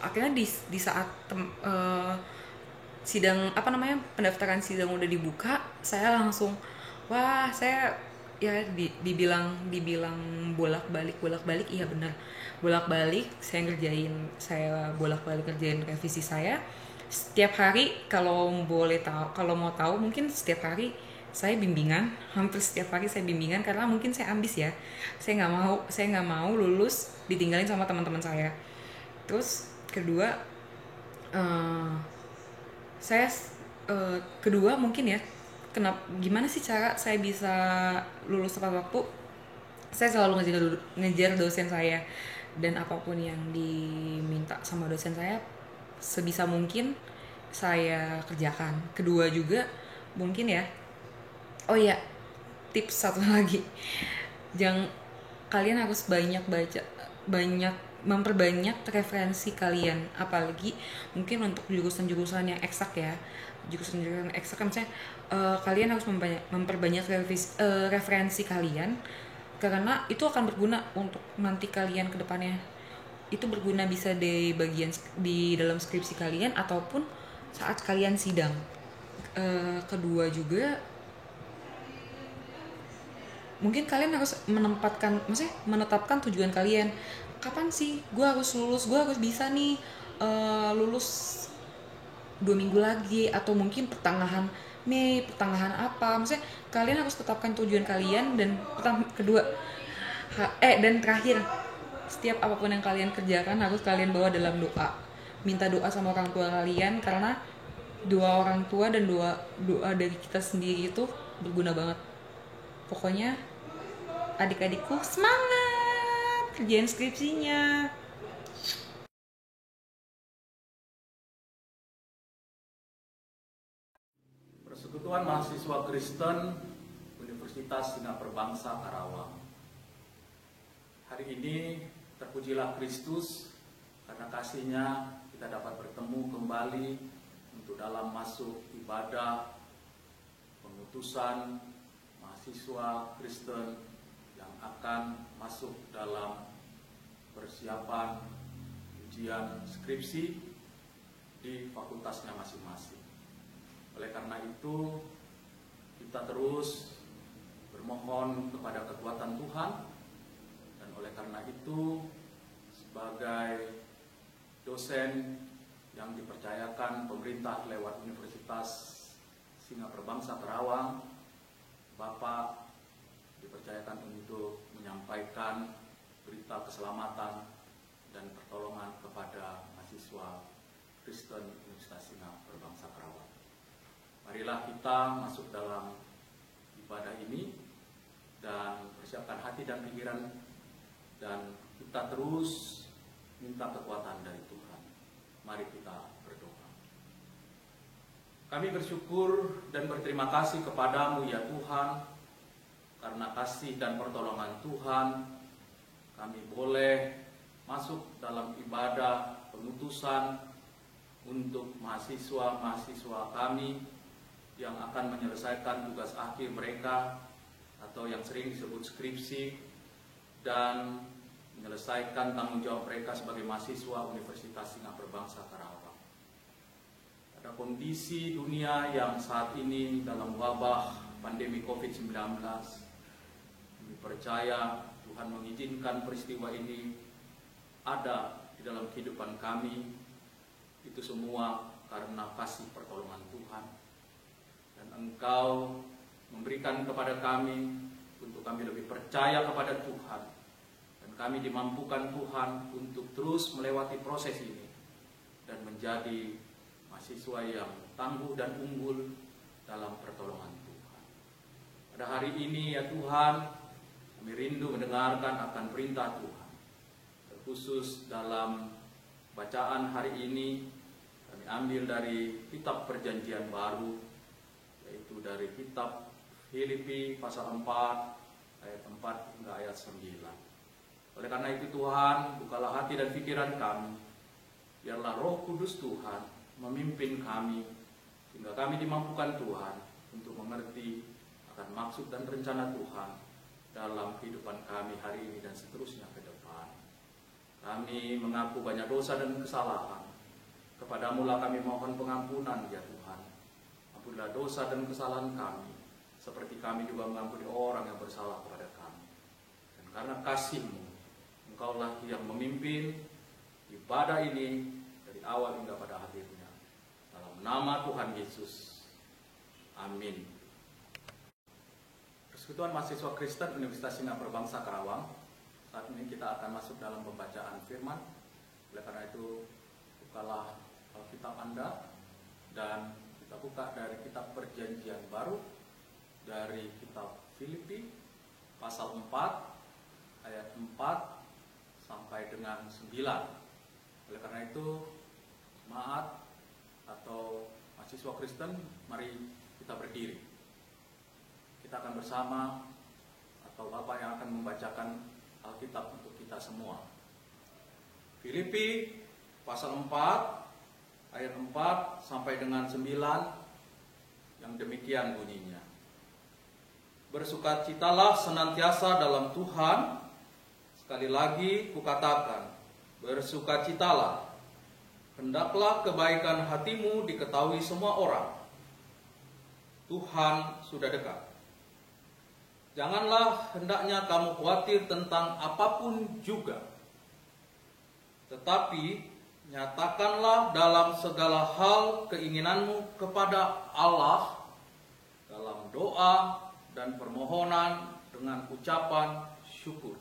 [SPEAKER 7] Akhirnya di saat sidang pendaftaran sidang udah dibuka, saya langsung wah, saya ya dibilang bolak-balik, iya benar, bolak-balik saya bolak-balik ngerjain revisi saya setiap hari. Kalau mau tahu mungkin setiap hari saya bimbingan, hampir setiap hari saya bimbingan, karena mungkin saya ambis ya, saya nggak mau lulus ditinggalin sama teman-teman saya. Terus kedua kedua mungkin ya, gimana sih cara saya bisa lulus tepat waktu. Saya selalu ngejar dosen saya, dan apapun yang diminta sama dosen saya sebisa mungkin saya kerjakan. Kedua juga mungkin ya, oh ya, tips satu lagi, kalian harus memperbanyak referensi kalian, apalagi mungkin untuk jurusan-jurusan yang eksak ya, jurusan-jurusan eksak kan misalnya kalian harus memperbanyak referensi kalian, karena itu akan berguna untuk nanti kalian ke depannya. Itu berguna bisa di dalam skripsi kalian ataupun saat kalian sidang. Kedua juga mungkin kalian harus menetapkan tujuan kalian. Kapan sih gue harus lulus, gue harus bisa nih lulus 2 minggu lagi, atau mungkin pertengahan Mei, pertengahan apa. Maksudnya kalian harus tetapkan tujuan kalian. Dan dan terakhir, setiap apapun yang kalian kerjakan harus kalian bawa dalam doa. Minta doa sama orang tua kalian, karena doa orang tua dan doa dari kita sendiri itu berguna banget. Pokoknya adik-adikku semangat kerjain skripsinya.
[SPEAKER 8] Persekutuan Mahasiswa Kristen Universitas Singapura Bangsa Karawang. Hari ini terpujilah Kristus, karena kasih-Nya kita dapat bertemu kembali untuk dalam masuk ibadah pengutusan mahasiswa Kristen yang akan masuk dalam persiapan ujian skripsi di fakultasnya masing-masing. Oleh karena itu, kita terus bermohon kepada kekuatan Tuhan, dan oleh karena itu, sebagai dosen yang dipercayakan pemerintah lewat Universitas Singapura Bangsa Karawang, Bapak dipercayakan untuk menyampaikan berita keselamatan dan pertolongan kepada mahasiswa Kristen Universitas Singapura Bangsa Karawang. Marilah kita masuk dalam ibadah ini dan persiapkan hati dan pikiran, dan kita terus minta kekuatan dari Tuhan. Mari kita berdoa. Kami bersyukur dan berterima kasih kepadamu ya Tuhan, karena kasih dan pertolongan Tuhan kami boleh masuk dalam ibadah pengutusan untuk mahasiswa-mahasiswa kami yang akan menyelesaikan tugas akhir mereka, atau yang sering disebut skripsi, dan menyelesaikan tanggung jawab mereka sebagai mahasiswa Universitas Singapura Bangsa Karawang. Pada kondisi dunia yang saat ini dalam wabah pandemi COVID-19, kami percaya Tuhan mengizinkan peristiwa ini ada di dalam kehidupan kami. Itu semua karena kasih pertolongan Tuhan. Dan Engkau memberikan kepada kami untuk kami lebih percaya kepada Tuhan, dan kami dimampukan Tuhan untuk terus melewati proses ini dan menjadi mahasiswa yang tangguh dan unggul dalam pertolongan Tuhan. Pada hari ini ya Tuhan, kami rindu mendengarkan akan perintah Tuhan, terkhusus dalam bacaan hari ini, kami Kami ambil dari kitab Perjanjian Baru, yaitu dari kitab Filipi pasal 4 ayat 4 hingga ayat 9. Oleh karena itu Tuhan, bukalah hati dan pikiran kami, biarlah Roh Kudus Tuhan memimpin kami, sehingga kami dimampukan Tuhan untuk mengerti akan maksud dan rencana Tuhan dalam kehidupan kami hari ini dan seterusnya ke depan. Kami mengaku banyak dosa dan kesalahan. Kepadamu lah kami mohon pengampunan ya Tuhan. Ampunilah dosa dan kesalahan kami, seperti kami juga mengampuni orang yang bersalah kepada kami. Dan karena kasih-Mu, Engkaulah yang memimpin ibadah ini dari awal hingga pada akhirnya. Dalam nama Tuhan Yesus. Amin. Persekutuan Mahasiswa Kristen Universitas Singapura Bangsa Karawang. Saat ini kita akan masuk dalam pembacaan firman. Oleh karena itu, bukalah Alkitab Anda dan kita buka dari kitab Perjanjian Baru, dari kitab Filipi pasal 4 ayat 4 sampai dengan 9. Oleh karena itu, jemaat atau mahasiswa Kristen, mari kita berdiri. Kita akan bersama, atau Bapak yang akan membacakan Alkitab untuk kita semua. Filipi pasal 4 ayat 4 sampai dengan 9 yang demikian bunyinya. Bersukacitalah senantiasa dalam Tuhan. Sekali lagi kukatakan, bersukacitalah. Hendaklah kebaikan hatimu diketahui semua orang. Tuhan sudah dekat. Janganlah hendaknya kamu khawatir tentang apapun juga. Tetapi nyatakanlah dalam segala hal keinginanmu kepada Allah dalam doa dan permohonan dengan ucapan syukur.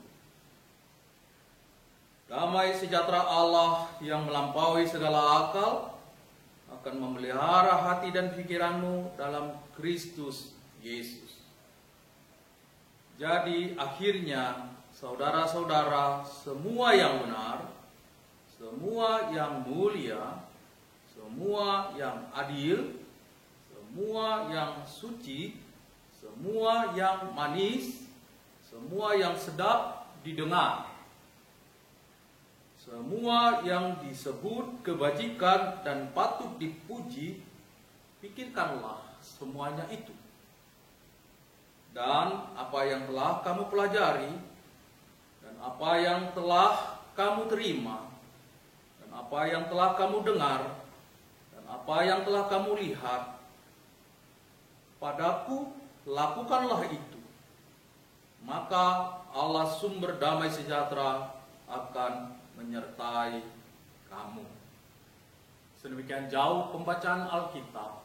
[SPEAKER 8] Damai sejahtera Allah yang melampaui segala akal akan memelihara hati dan pikiranmu dalam Kristus Yesus. Jadi akhirnya saudara-saudara, semua yang benar, semua yang mulia, semua yang adil, semua yang suci, semua yang manis, semua yang sedap didengar, semua yang disebut kebajikan dan patut dipuji, pikirkanlah semuanya itu. Dan apa yang telah kamu pelajari, dan apa yang telah kamu terima, dan apa yang telah kamu dengar, dan apa yang telah kamu lihat, padaku lakukanlah itu. Maka Allah sumber damai sejahtera akan menyertai kamu. Sedemikian jauh pembacaan Alkitab.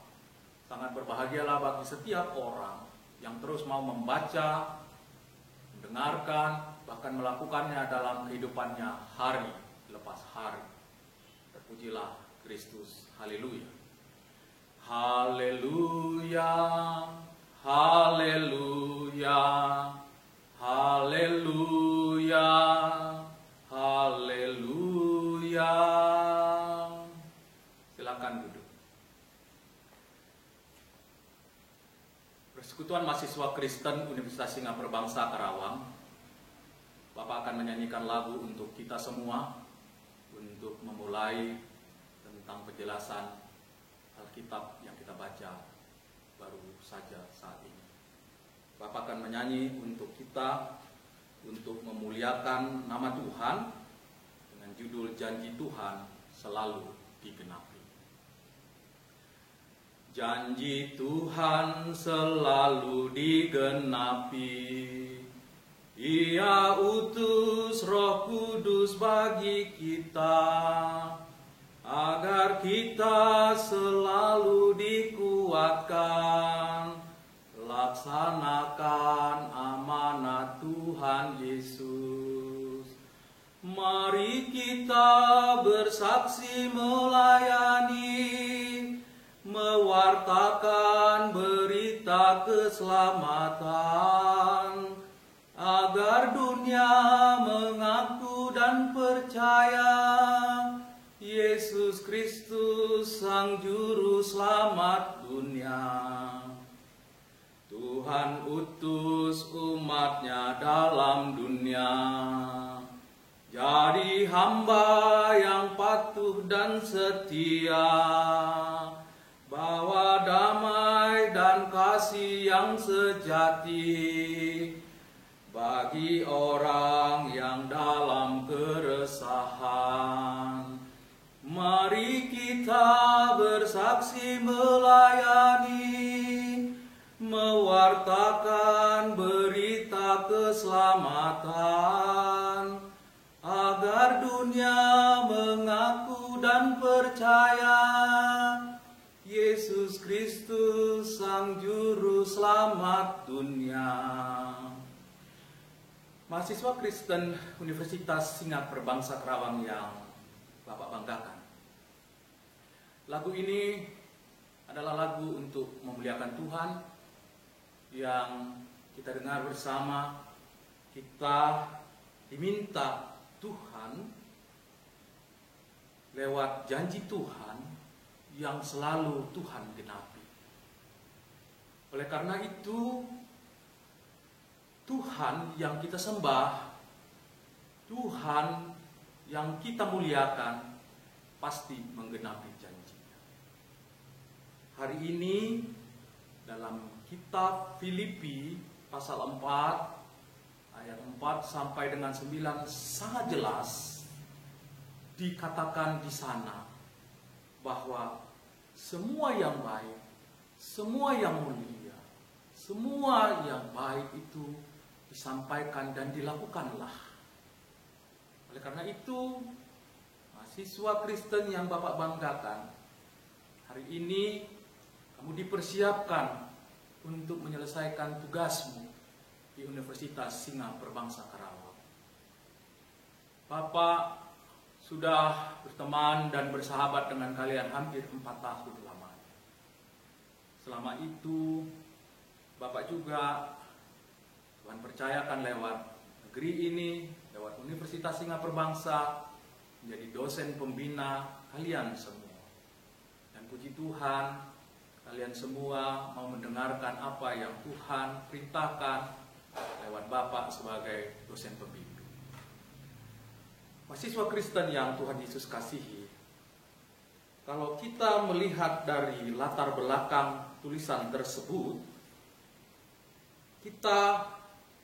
[SPEAKER 8] Sangat berbahagialah bagi setiap orang yang terus mau membaca, mendengarkan, bahkan melakukannya dalam kehidupannya hari lepas hari. Terpujilah Kristus. Haleluya. Haleluya. Haleluya. Haleluya. Haleluya. Silakan duduk. Persekutuan Mahasiswa Kristen Universitas Singapura Bangsa Karawang, Bapak akan menyanyikan lagu untuk kita semua untuk memulai tentang penjelasan Alkitab yang kita baca baru saja saat ini. Bapak akan menyanyi untuk kita untuk memuliakan nama Tuhan dengan judul Janji Tuhan Selalu Digenapi. Janji Tuhan selalu digenapi. Ia utus Roh Kudus bagi kita, agar kita selalu dikuatkan, laksanakan amanat Tuhan Yesus. Mari kita bersaksi melayani, mewartakan berita keselamatan, agar dunia mengaku dan percaya Yesus Kristus Kristus Sang Juru Selamat dunia. Tuhan utus umat-Nya dalam dunia, jadi hamba yang patuh dan setia, bawa damai dan kasih yang sejati bagi orang yang dalam keresahan. Mari kita bersaksi melayani, mewartakan berita keselamatan, agar dunia mengaku dan percaya Yesus Kristus Sang Juru Selamat dunia. Mahasiswa Kristen Universitas Singapura Perbangsa Kerawang yang Bapak banggakan, lagu ini adalah lagu untuk memuliakan Tuhan yang kita dengar bersama. Kita diminta Tuhan lewat janji Tuhan yang selalu Tuhan genapi. Oleh karena itu, Tuhan yang kita sembah, Tuhan yang kita muliakan, pasti menggenapi janjinya. Hari ini dalam kitab Filipi pasal 4 ayat 4 sampai dengan 9 sangat jelas dikatakan di sana bahwa semua yang baik, semua yang mulia, semua yang baik itu disampaikan dan dilakukanlah. Oleh karena itu, mahasiswa Kristen yang Bapak banggakan, hari ini kamu dipersiapkan untuk menyelesaikan tugasmu di Universitas Singapura Perbangsa Kerawang. Bapak sudah berteman dan bersahabat dengan kalian hampir 4 tahun lamanya. Selama itu, Bapak juga Tuhan percayakan lewat negeri ini, lewat Universitas Singapura Perbangsa, menjadi dosen pembina kalian semua. Dan puji Tuhan, kalian semua mau mendengarkan apa yang Tuhan perintahkan lewat Bapak sebagai dosen pembimbing. Mahasiswa Kristen yang Tuhan Yesus kasihi, kalau kita melihat dari latar belakang tulisan tersebut, kita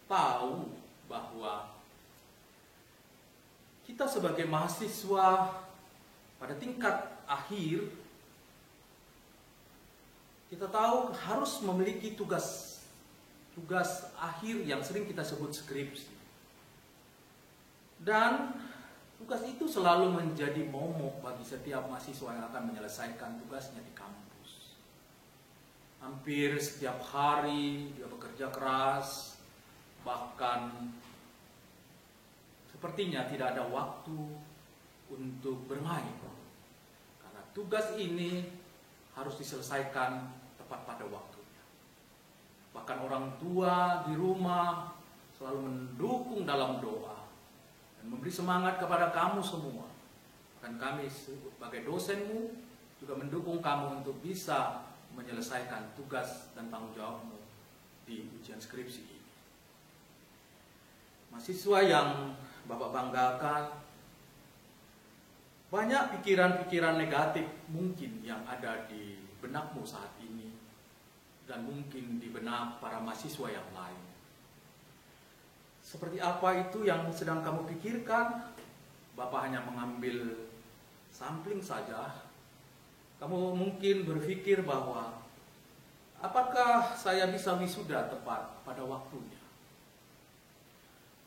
[SPEAKER 8] tahu bahwa kita sebagai mahasiswa pada tingkat akhir, kita tahu harus memiliki tugas akhir yang sering kita sebut skripsi. Dan tugas itu selalu menjadi momok bagi setiap mahasiswa yang akan menyelesaikan tugasnya di kampus. Hampir setiap hari dia bekerja keras, bahkan sepertinya tidak ada waktu untuk bermain. Karena tugas ini harus diselesaikan tepat pada waktunya. Bahkan orang tua di rumah selalu mendukung dalam doa dan memberi semangat kepada kamu semua. Bahkan kami sebagai dosenmu juga mendukung kamu untuk bisa menyelesaikan tugas dan tanggung jawabmu di ujian skripsi ini. Mahasiswa yang Bapak banggakan, banyak pikiran-pikiran negatif mungkin yang ada di benakmu saat ini dan mungkin di benak para mahasiswa yang lain. Seperti apa itu yang sedang kamu pikirkan? Bapak hanya mengambil sampling saja. Kamu mungkin berpikir bahwa apakah saya bisa wisuda tepat pada waktunya?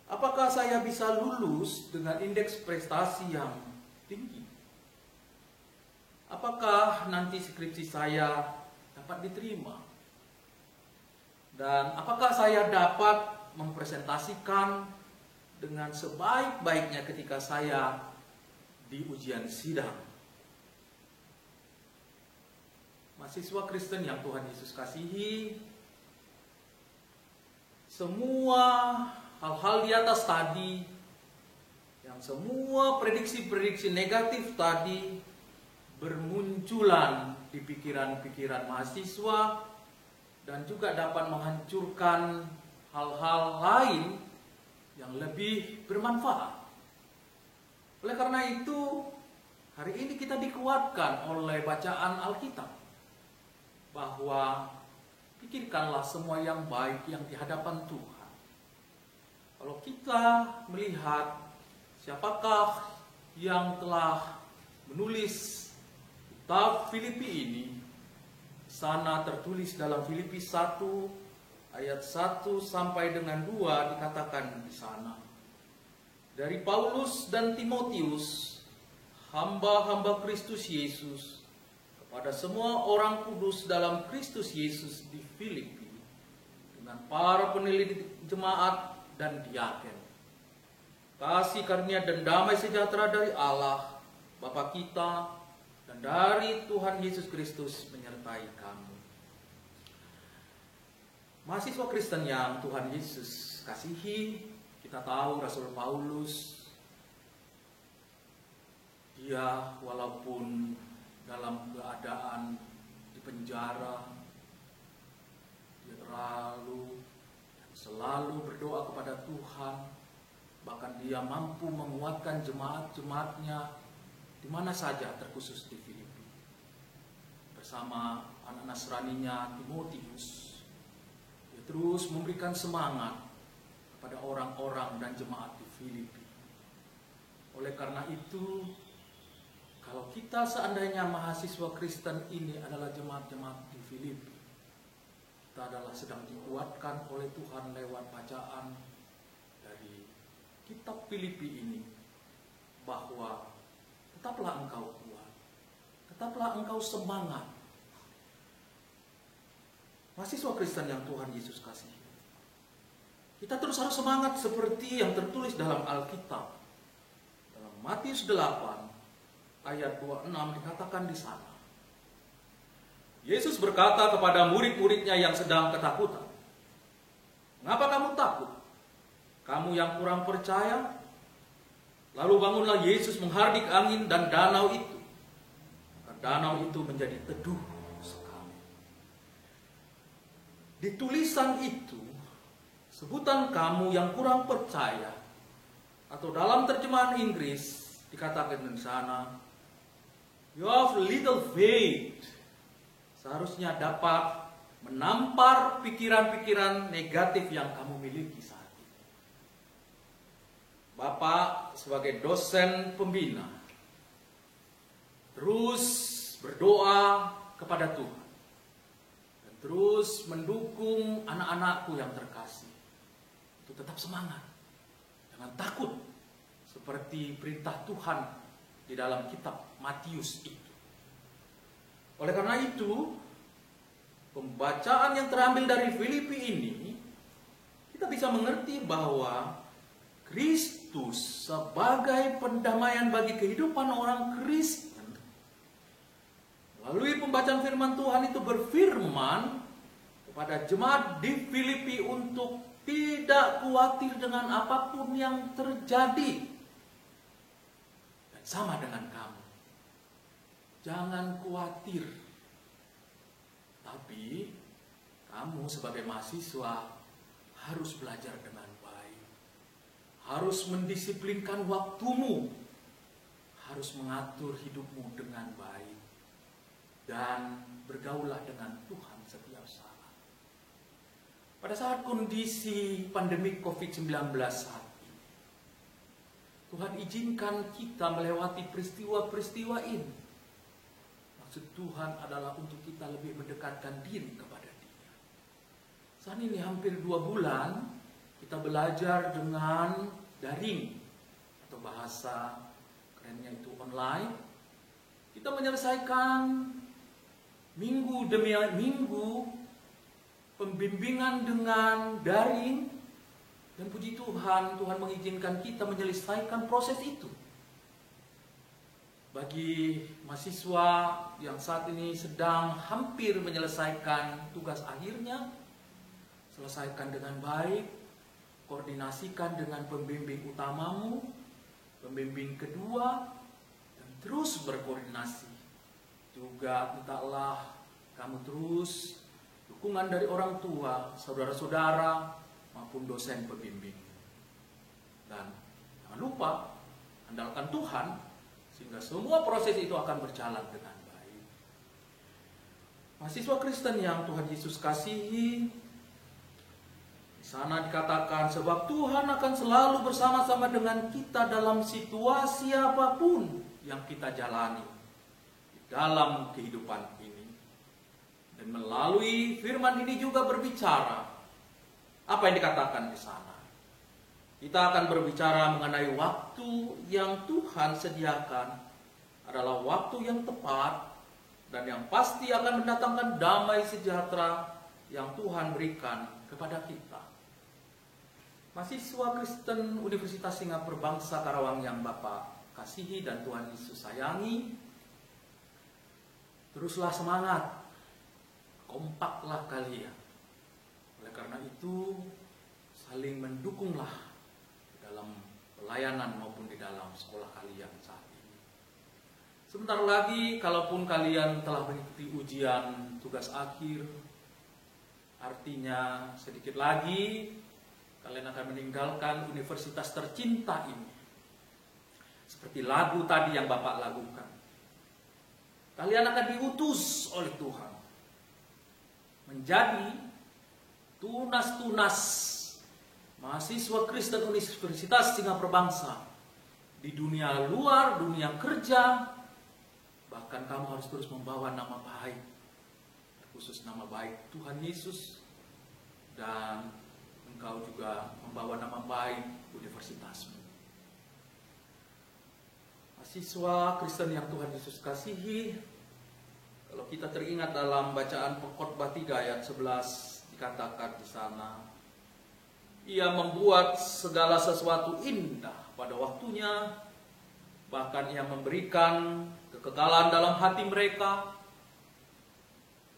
[SPEAKER 8] Apakah saya bisa lulus dengan indeks prestasi yang tinggi? Apakah nanti skripsi saya dapat diterima? Dan apakah saya dapat mempresentasikan dengan sebaik-baiknya ketika saya di ujian sidang? Mahasiswa Kristen yang Tuhan Yesus kasihi, semua hal-hal di atas tadi, yang semua prediksi-prediksi negatif tadi bermunculan di pikiran-pikiran mahasiswa dan juga dapat menghancurkan hal-hal lain yang lebih bermanfaat. Oleh karena itu, hari ini kita dikuatkan oleh bacaan Alkitab bahwa pikirkanlah semua yang baik yang di hadapan Tuhan. Kalau kita melihat siapakah yang telah menulis kitab Filipi ini, di sana tertulis dalam Filipi 1 ayat 1 sampai dengan 2 dikatakan di sana. Dari Paulus dan Timotius, hamba-hamba Kristus Yesus, kepada semua orang kudus dalam Kristus Yesus di Filipi, dengan para peneliti jemaat dan diaken. Kasih karunia dan damai sejahtera dari Allah, Bapa kita, dan dari Tuhan Yesus Kristus menyertai kamu. Mahasiswa Kristen yang Tuhan Yesus kasihi, kita tahu Rasul Paulus, dia walaupun dalam keadaan di penjara, dia selalu berdoa kepada Tuhan. Bahkan dia mampu menguatkan jemaat-jemaatnya di mana saja, terkhusus di Filipi. Bersama anak Nasraninya Timotius, dia terus memberikan semangat kepada orang-orang dan jemaat di Filipi. Oleh karena itu, kalau kita seandainya mahasiswa Kristen ini adalah jemaat-jemaat di Filipi, kita adalah sedang dikuatkan oleh Tuhan lewat bacaan dari kitab Filipi ini, bahwa tetaplah engkau kuat, tetaplah engkau semangat. Mahasiswa Kristen yang Tuhan Yesus kasihi, kita terus harus semangat seperti yang tertulis dalam Alkitab. Dalam Matius 8 ayat 26 dikatakan di sana, Yesus berkata kepada murid-muridnya yang sedang ketakutan, "Mengapa kamu takut? Kamu yang kurang percaya?" Lalu bangunlah Yesus menghardik angin dan danau itu. Maka danau itu menjadi teduh sekali. Di tulisan itu, sebutan "kamu yang kurang percaya" atau dalam terjemahan Inggris dikatakan di sana, "You have little faith," seharusnya dapat menampar pikiran-pikiran negatif yang kamu miliki saat ini. Bapak sebagai dosen pembina terus berdoa kepada Tuhan dan terus mendukung anak-anakku yang terkasih untuk tetap semangat, jangan takut, seperti perintah Tuhan di dalam kitab Matius itu. Oleh karena itu, pembacaan yang terambil dari Filipi ini, kita bisa mengerti bahwa Kristus sebagai pendamaian bagi kehidupan orang Kristen, melalui pembacaan firman Tuhan itu berfirman kepada jemaat di Filipi untuk tidak khawatir dengan apapun yang terjadi. Dan sama dengan kamu, jangan khawatir. Tapi kamu sebagai mahasiswa harus belajar dengan baik, harus mendisiplinkan waktumu, harus mengatur hidupmu dengan baik, dan bergaulah dengan Tuhan setiap saat. Pada saat kondisi pandemi COVID-19 saat ini, Tuhan izinkan kita melewati peristiwa-peristiwa ini. Maksud Tuhan adalah untuk kita lebih mendekatkan diri kepada Dia. Saat ini hampir 2 bulan kita belajar dengan daring atau bahasa kerennya itu online. Kita menyelesaikan minggu demi minggu pembimbingan dengan daring, dan puji Tuhan, Tuhan mengizinkan kita menyelesaikan proses itu. Bagi mahasiswa yang saat ini sedang hampir menyelesaikan tugas akhirnya, selesaikan dengan baik, koordinasikan dengan pembimbing utamamu, pembimbing kedua, dan terus berkoordinasi Juga mintalah kamu terus dukungan dari orang tua, saudara-saudara, maupun dosen pembimbing. Dan jangan lupa, andalkan Tuhan, sehingga semua proses itu akan berjalan dengan baik. Mahasiswa Kristen yang Tuhan Yesus kasihi, di sana dikatakan, sebab Tuhan akan selalu bersama-sama dengan kita dalam situasi apapun yang kita jalani di dalam kehidupan ini. Dan melalui firman ini juga berbicara, apa yang dikatakan di sana? Kita akan berbicara mengenai waktu yang Tuhan sediakan adalah waktu yang tepat dan yang pasti akan mendatangkan damai sejahtera yang Tuhan berikan kepada kita. Mahasiswa Kristen Universitas Singapura Bangsa Karawang yang Bapak kasihi dan Tuhan Yesus sayangi, teruslah semangat, kompaklah kalian. Oleh karena itu, saling mendukunglah dalam pelayanan maupun di dalam sekolah kalian saat ini. Sebentar lagi, kalaupun kalian telah mengikuti ujian tugas akhir, artinya sedikit lagi kalian akan meninggalkan universitas tercinta ini. Seperti lagu tadi yang Bapak lagukan. Kalian akan diutus oleh Tuhan menjadi tunas-tunas mahasiswa Kristen Universitas Singapura Bangsa di dunia luar, dunia kerja. Bahkan kamu harus terus membawa nama baik, khusus nama baik Tuhan Yesus, dan engkau juga membawa nama baik universitasmu. Mahasiswa Kristen yang Tuhan Yesus kasihi, kalau kita teringat dalam bacaan Pengkhotbah 3 ayat 11 dikatakan di sana, Ia membuat segala sesuatu indah pada waktunya, bahkan Ia memberikan kekekalan dalam hati mereka.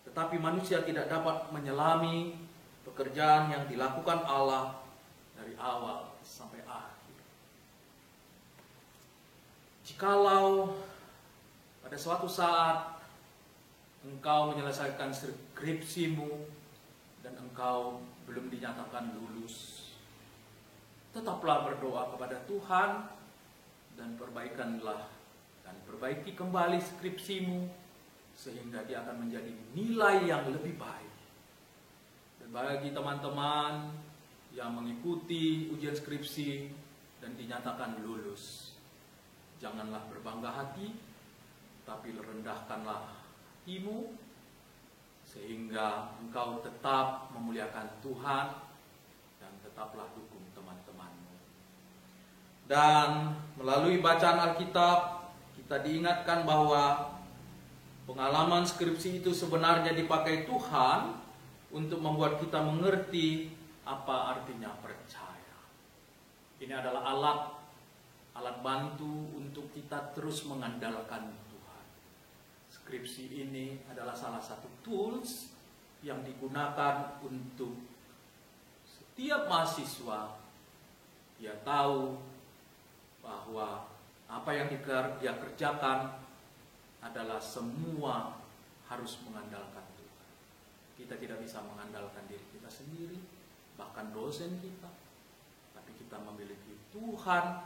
[SPEAKER 8] Tetapi manusia tidak dapat menyelami pekerjaan yang dilakukan Allah dari awal sampai akhir. Jikalau pada suatu saat engkau menyelesaikan skripsimu dan engkau belum dinyatakan lulus, tetaplah berdoa kepada Tuhan dan perbaiki kembali skripsimu sehingga dia akan menjadi nilai yang lebih baik. Dan bagi teman-teman yang mengikuti ujian skripsi dan dinyatakan lulus, janganlah berbangga hati, tapi rendahkanlah hatimu sehingga engkau tetap memuliakan Tuhan dan tetaplah dukung teman-temanmu. Dan melalui bacaan Alkitab kita diingatkan bahwa pengalaman skripsi itu sebenarnya dipakai Tuhan untuk membuat kita mengerti apa artinya percaya. Ini adalah alat bantu untuk kita terus mengandalkan Tuhan. Skripsi ini adalah salah satu tools yang digunakan untuk setiap mahasiswa. Dia tahu bahwa apa yang dia kerjakan adalah semua harus mengandalkan Tuhan. Kita tidak bisa mengandalkan diri kita sendiri, bahkan dosen kita. Tapi kita memiliki Tuhan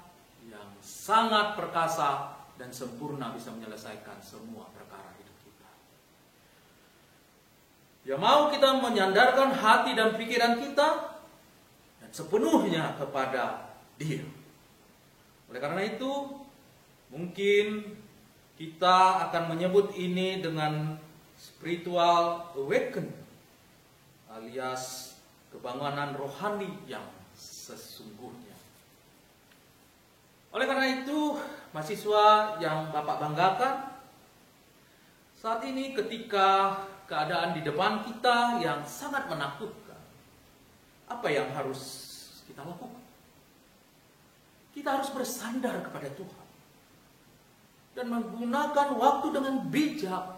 [SPEAKER 8] yang sangat perkasa dan sempurna bisa menyelesaikan semua perkara hidup kita. Dia mau kita menyandarkan hati dan pikiran kita dan sepenuhnya kepada Dia. Oleh karena itu, mungkin kita akan menyebut ini dengan spiritual awakening, alias kebangunan rohani yang sesungguhnya. Oleh karena itu, mahasiswa yang Bapak banggakan, saat ini ketika keadaan di depan kita yang sangat menakutkan, apa yang harus kita lakukan? Kita harus bersandar kepada Tuhan dan menggunakan waktu dengan bijak,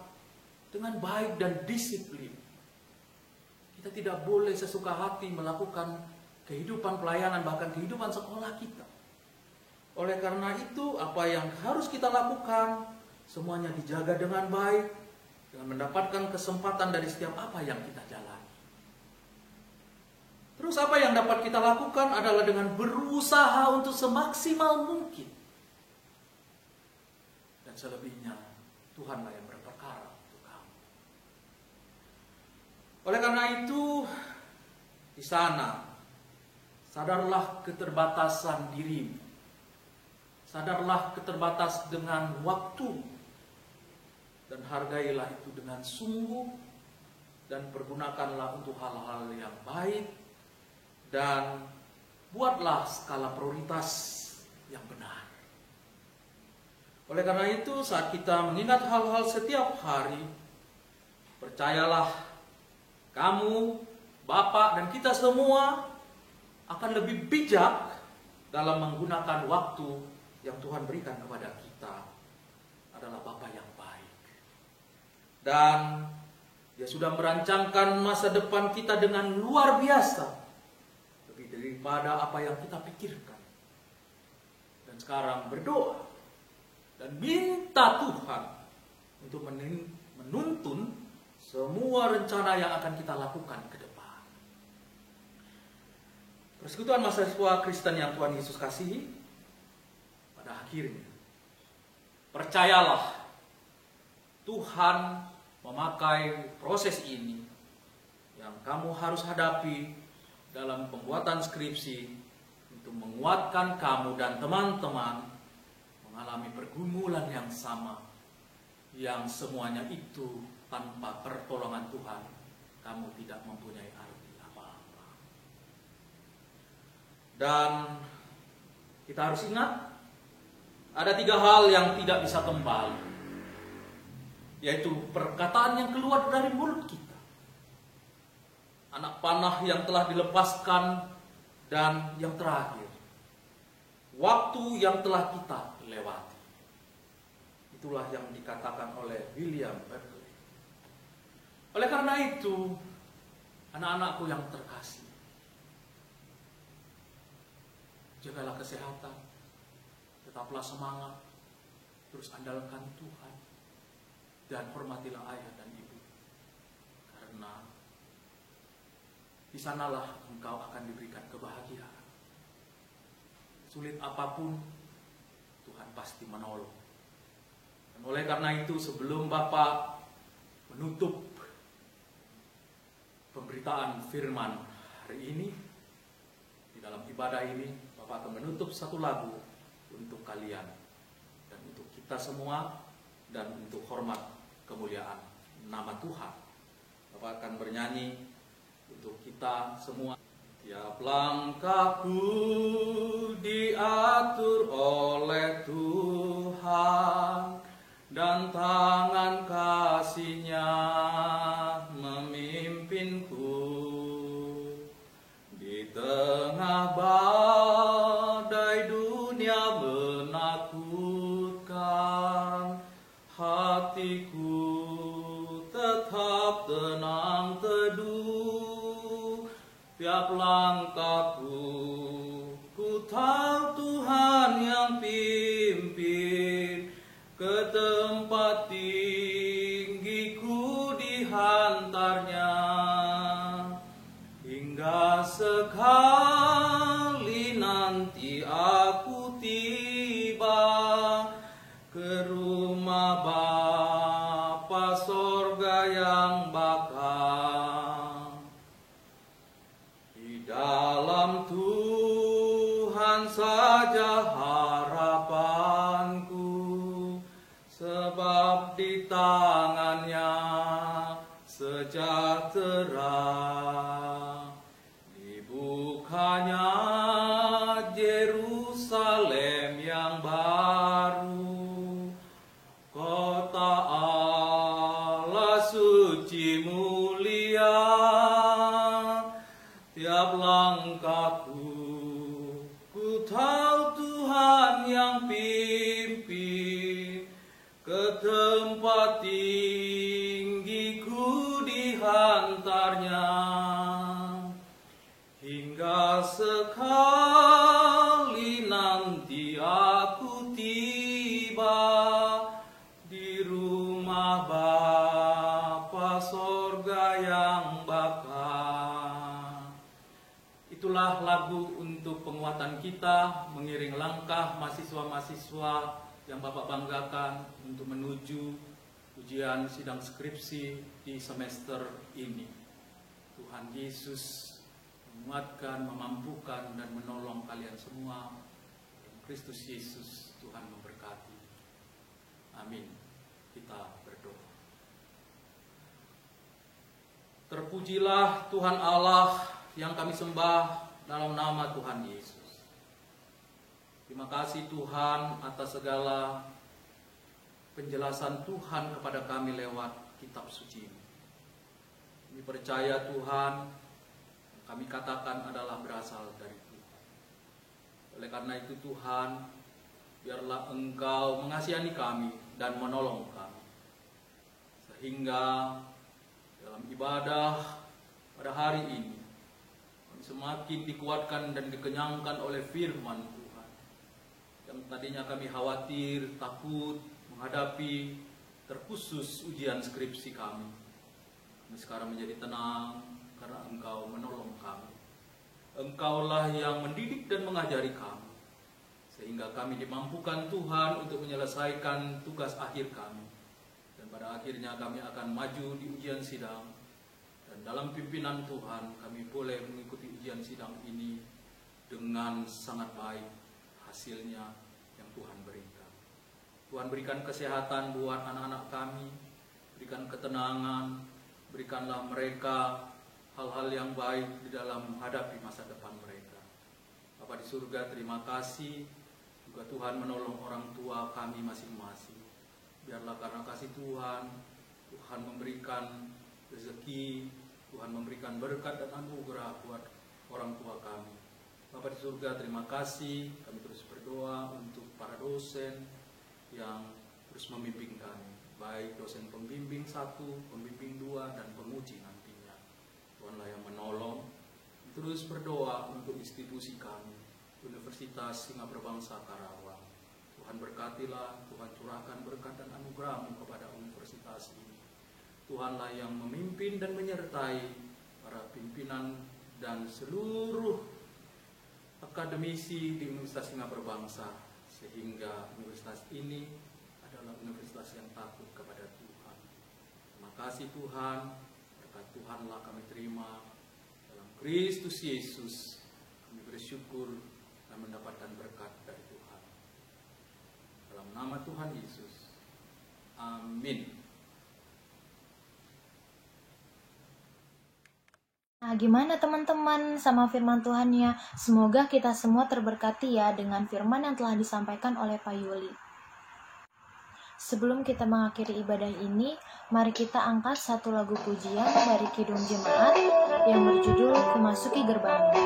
[SPEAKER 8] dengan baik dan disiplin. Kita tidak boleh sesuka hati melakukan kehidupan pelayanan, bahkan kehidupan sekolah kita. Oleh karena itu, apa yang harus kita lakukan, semuanya dijaga dengan baik, dengan mendapatkan kesempatan dari setiap apa yang kita jalani. Terus apa yang dapat kita lakukan adalah dengan berusaha untuk semaksimal mungkin. Dan selebihnya Tuhanlah yang berperkara untuk kamu. Oleh karena itu, di sana sadarlah keterbatasan dirimu. Sadarlah keterbatas dengan waktu. Dan hargailah itu dengan sungguh. Dan pergunakanlah untuk hal-hal yang baik. Dan buatlah skala prioritas yang benar. Oleh karena itu, saat kita mengingat hal-hal setiap hari, percayalah kamu, Bapak, dan kita semua akan lebih bijak dalam menggunakan waktu yang Tuhan berikan kepada kita. Adalah Bapa yang baik. Dan Dia sudah merancangkan masa depan kita dengan luar biasa. Lebih daripada apa yang kita pikirkan. Dan sekarang berdoa. Dan minta Tuhan untuk menuntun semua rencana yang akan kita lakukan ke depan. Persekutuan mahasiswa Kristen yang Tuhan Yesus kasihi, pada akhirnya, percayalah, Tuhan memakai proses ini yang kamu harus hadapi dalam pembuatan skripsi untuk menguatkan kamu dan teman-teman mengalami pergumulan yang sama, yang semuanya itu tanpa pertolongan Tuhan, kamu tidak mempunyai arti apa-apa. Dan kita harus ingat, ada 3 hal yang tidak bisa kembali, yaitu perkataan yang keluar dari mulut kita, anak panah yang telah dilepaskan, dan yang terakhir, waktu yang telah kita lewati. Itulah yang dikatakan oleh William Berkeley. Oleh karena itu, anak-anakku yang terkasih, jagalah kesehatan, tetaplah semangat, terus andalkan Tuhan, dan hormatilah ayah dan ibu. Karena di sanalah engkau akan diberikan kebahagiaan. Sulit apapun, Tuhan pasti menolong. Dan oleh karena itu, sebelum Bapak menutup pemberitaan firman hari ini, di dalam ibadah ini, Bapak akan menutup satu lagu untuk kalian dan untuk kita semua, dan untuk hormat kemuliaan nama Tuhan. Bapak akan bernyanyi untuk kita semua. Tiap langkahku diatur oleh Tuhan, dan tangan kasih-Nya memimpinku. Di tengah badai dunia menakutkan, hatiku tetap tenang teduh. Tiap langkahku, ku tahu Tuhan yang pimpin. Ke tempat tinggiku dihantarnya, hingga sekali nanti aku tiba ke rumah Bapa sorga yang bakal. Di dalam Tuhan saja harapanku, sebab di tangan-Nya sejahtera. Dibukanya Yerusalem yang baru, kota Allah suci mulia. Tiap langkahku, ku tahu Tuhan yang pimpin. Ke tempat tinggiku dihantarnya, hingga sekali nanti aku tiba di rumah Bapa itulah lagu untuk penguatan kita, mengiring langkah mahasiswa-mahasiswa yang Bapak banggakan untuk menuju ujian sidang skripsi di semester ini. Tuhan Yesus menguatkan, memampukan, dan menolong kalian semua. Kristus Yesus, Tuhan memberkati. Amin. Kita berdoa. Terpujilah Tuhan Allah yang kami sembah dalam nama Tuhan Yesus. Terima kasih Tuhan atas segala penjelasan Tuhan kepada kami lewat kitab suci. Kami percaya Tuhan, kami katakan adalah berasal dari Tuhan. Oleh karena itu Tuhan, biarlah Engkau mengasihani kami dan menolong kami. Sehingga dalam ibadah pada hari ini, kami semakin dikuatkan dan dikenyangkan oleh firman Tuhan. Yang tadinya kami khawatir, takut, menghadapi terkhusus ujian skripsi kami. Kami sekarang menjadi tenang karena Engkau menolong kami. Engkaulah yang mendidik dan mengajari kami. Sehingga kami dimampukan Tuhan untuk menyelesaikan tugas akhir kami. Dan pada akhirnya kami akan maju di ujian sidang. Dan dalam pimpinan Tuhan kami boleh mengikuti ujian sidang ini dengan sangat baik hasilnya yang Tuhan berikan. Tuhan berikan kesehatan buat anak-anak kami, berikan ketenangan, berikanlah mereka hal-hal yang baik di dalam menghadapi masa depan mereka. Bapa di surga, terima kasih juga Tuhan menolong orang tua kami masing-masing. Biarlah karena kasih Tuhan, Tuhan memberikan rezeki, Tuhan memberikan berkat dan anugerah buat orang tua kami. Bapa di surga, terima kasih. Kami terus berdoa untuk para dosen yang terus membimbing kami, baik dosen pembimbing 1, pembimbing 2, dan penguji nantinya. Tuhanlah yang menolong. Terus berdoa untuk institusi kami, Universitas Singapura Bangsa Karawang. Tuhan berkatilah, Tuhan curahkan berkat dan anugerah-Mu kepada universitas ini. Tuhanlah yang memimpin dan menyertai para pimpinan dan seluruh akademisi di Universitas Singapura Bangsa, sehingga universitas ini adalah universitas yang takut kepada Tuhan. Terima kasih Tuhan, berkat Tuhanlah kami terima. Dalam Kristus Yesus kami bersyukur dan mendapatkan berkat dari Tuhan. Dalam nama Tuhan Yesus. Amin.
[SPEAKER 1] Nah, gimana teman-teman sama firman Tuhannya? Semoga kita semua terberkati ya dengan firman yang telah disampaikan oleh Pak Yuli. Sebelum kita mengakhiri ibadah ini, mari kita angkat satu lagu pujian dari Kidung Jemaat yang berjudul Kumasuki Gerbangnya.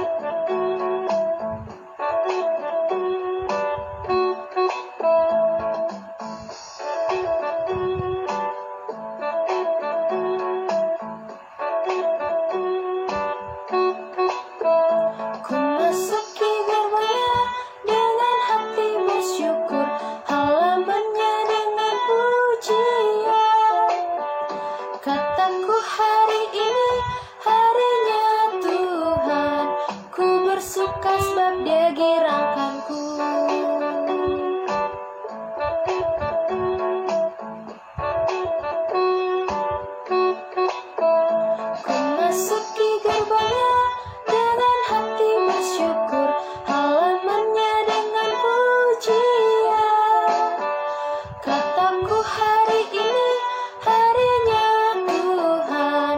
[SPEAKER 6] Kataku hari ini harinya Tuhan,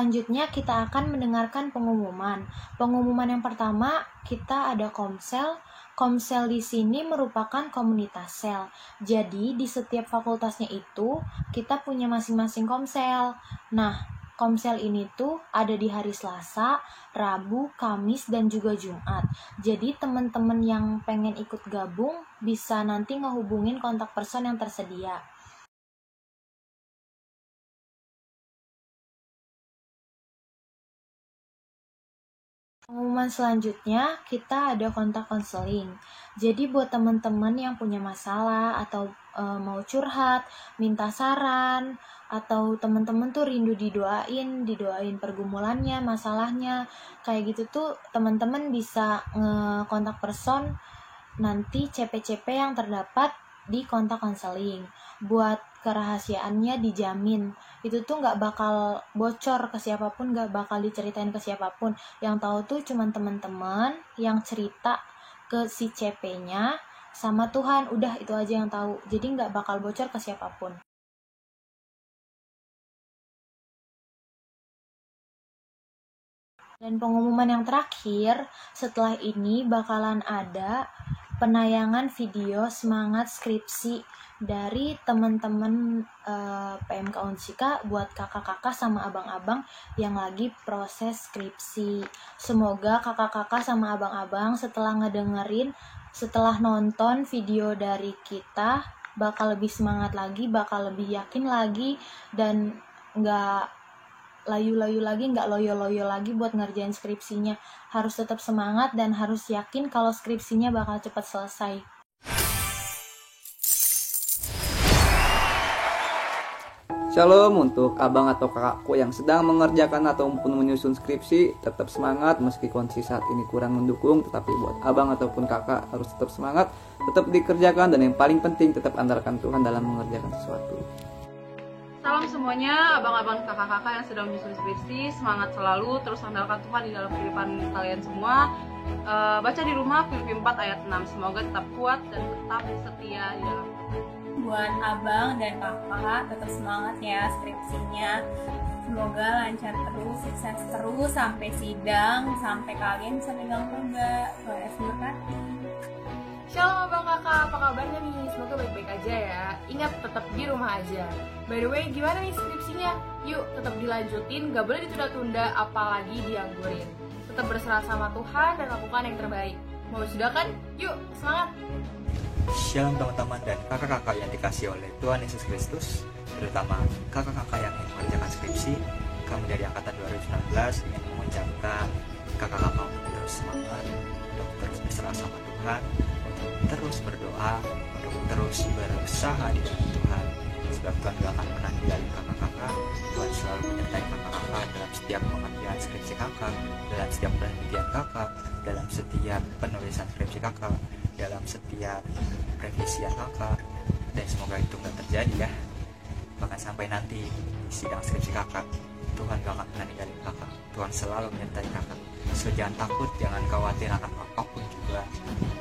[SPEAKER 1] selanjutnya kita akan mendengarkan pengumuman. Pengumuman yang pertama, kita ada komsel. Komsel di sini merupakan komunitas sel. Jadi di setiap fakultasnya itu kita punya masing-masing komsel. Nah, komsel ini tuh ada di hari Selasa, Rabu, Kamis, dan juga Jumat. Jadi teman-teman yang pengen ikut gabung bisa nanti ngehubungin kontak person yang tersedia. Pengumuman selanjutnya, kita ada kontak konseling. Jadi buat teman-teman yang punya masalah atau mau curhat, minta saran, atau teman-teman tuh rindu didoain pergumulannya, masalahnya, kayak gitu tuh teman-teman bisa nge-kontak person nanti CP-CP yang terdapat di kontak konseling. Buat kerahasiaannya dijamin, itu tuh nggak bakal bocor ke siapapun, nggak bakal diceritain ke siapapun. Yang tahu tuh cuman teman-teman yang cerita ke si CP-nya sama Tuhan, udah itu aja yang tahu. Jadi nggak bakal bocor ke siapapun. Dan pengumuman yang terakhir, setelah ini bakalan ada penayangan video semangat skripsi dari teman-teman PMK Unsika buat kakak-kakak sama abang-abang yang lagi proses skripsi. Semoga kakak-kakak sama abang-abang setelah nonton video dari kita bakal lebih semangat lagi, bakal lebih yakin lagi, dan nggak layu-layu lagi, nggak loyo-loyo lagi buat ngerjain skripsinya. Harus tetap semangat dan harus yakin kalau skripsinya bakal cepat selesai.
[SPEAKER 9] Shalom untuk abang atau kakakku yang sedang mengerjakan ataupun menyusun skripsi, tetap semangat meski kondisi saat ini kurang mendukung, tetapi buat abang ataupun kakak harus tetap semangat, tetap dikerjakan, dan yang paling penting tetap andalkan Tuhan dalam mengerjakan sesuatu.
[SPEAKER 4] Salam semuanya, abang-abang kakak-kakak yang sedang menyusun skripsi, semangat selalu, terus andalkan Tuhan di dalam kehidupan kalian semua. Baca di rumah Filipi 4 ayat 6, semoga tetap kuat dan tetap setia di dalam Tuhan.
[SPEAKER 10] Buat abang dan kakak, tetap semangat ya skripsinya. Semoga lancar terus, sukses terus sampai sidang, sampai kalian bisa megang juga. Tuhan berkati.
[SPEAKER 11] Shalom abang kakak, apa kabarnya nih? Semoga baik-baik aja ya. Ingat, tetap di rumah aja. By the way, gimana nih skripsinya? Yuk, tetap dilanjutin, gak boleh ditunda-tunda, apalagi dianggurin. Tetap berserah sama Tuhan dan lakukan yang terbaik. Mau sudah kan? Yuk, semangat!
[SPEAKER 12] Shalom teman-teman dan kakak-kakak yang dikasih oleh Tuhan Yesus Kristus, terutama kakak-kakak yang ingin mengerjakan skripsi. Kami dari Angkatan 2019 ingin mengucapkan kakak-kakak untuk terus semangat, untuk terus berserah sama Tuhan, untuk terus berdoa, untuk terus berusaha di dalam Tuhan. Sebab Tuhan gak akan pernah ninggalin kakak-kakak. Tuhan selalu menyertai kakak-kakak dalam setiap pengerjaan skripsi kakak, dalam setiap penelitian kakak, dalam setiap penulisan skripsi kakak, dalam setiap revisian kakak. Dan semoga itu gak terjadi ya. Bahkan sampai nanti sidang skripsi kakak, Tuhan gak akan pernah ninggalin kakak. Tuhan selalu menyertai kakak. So jangan takut, jangan khawatir akan apapun juga.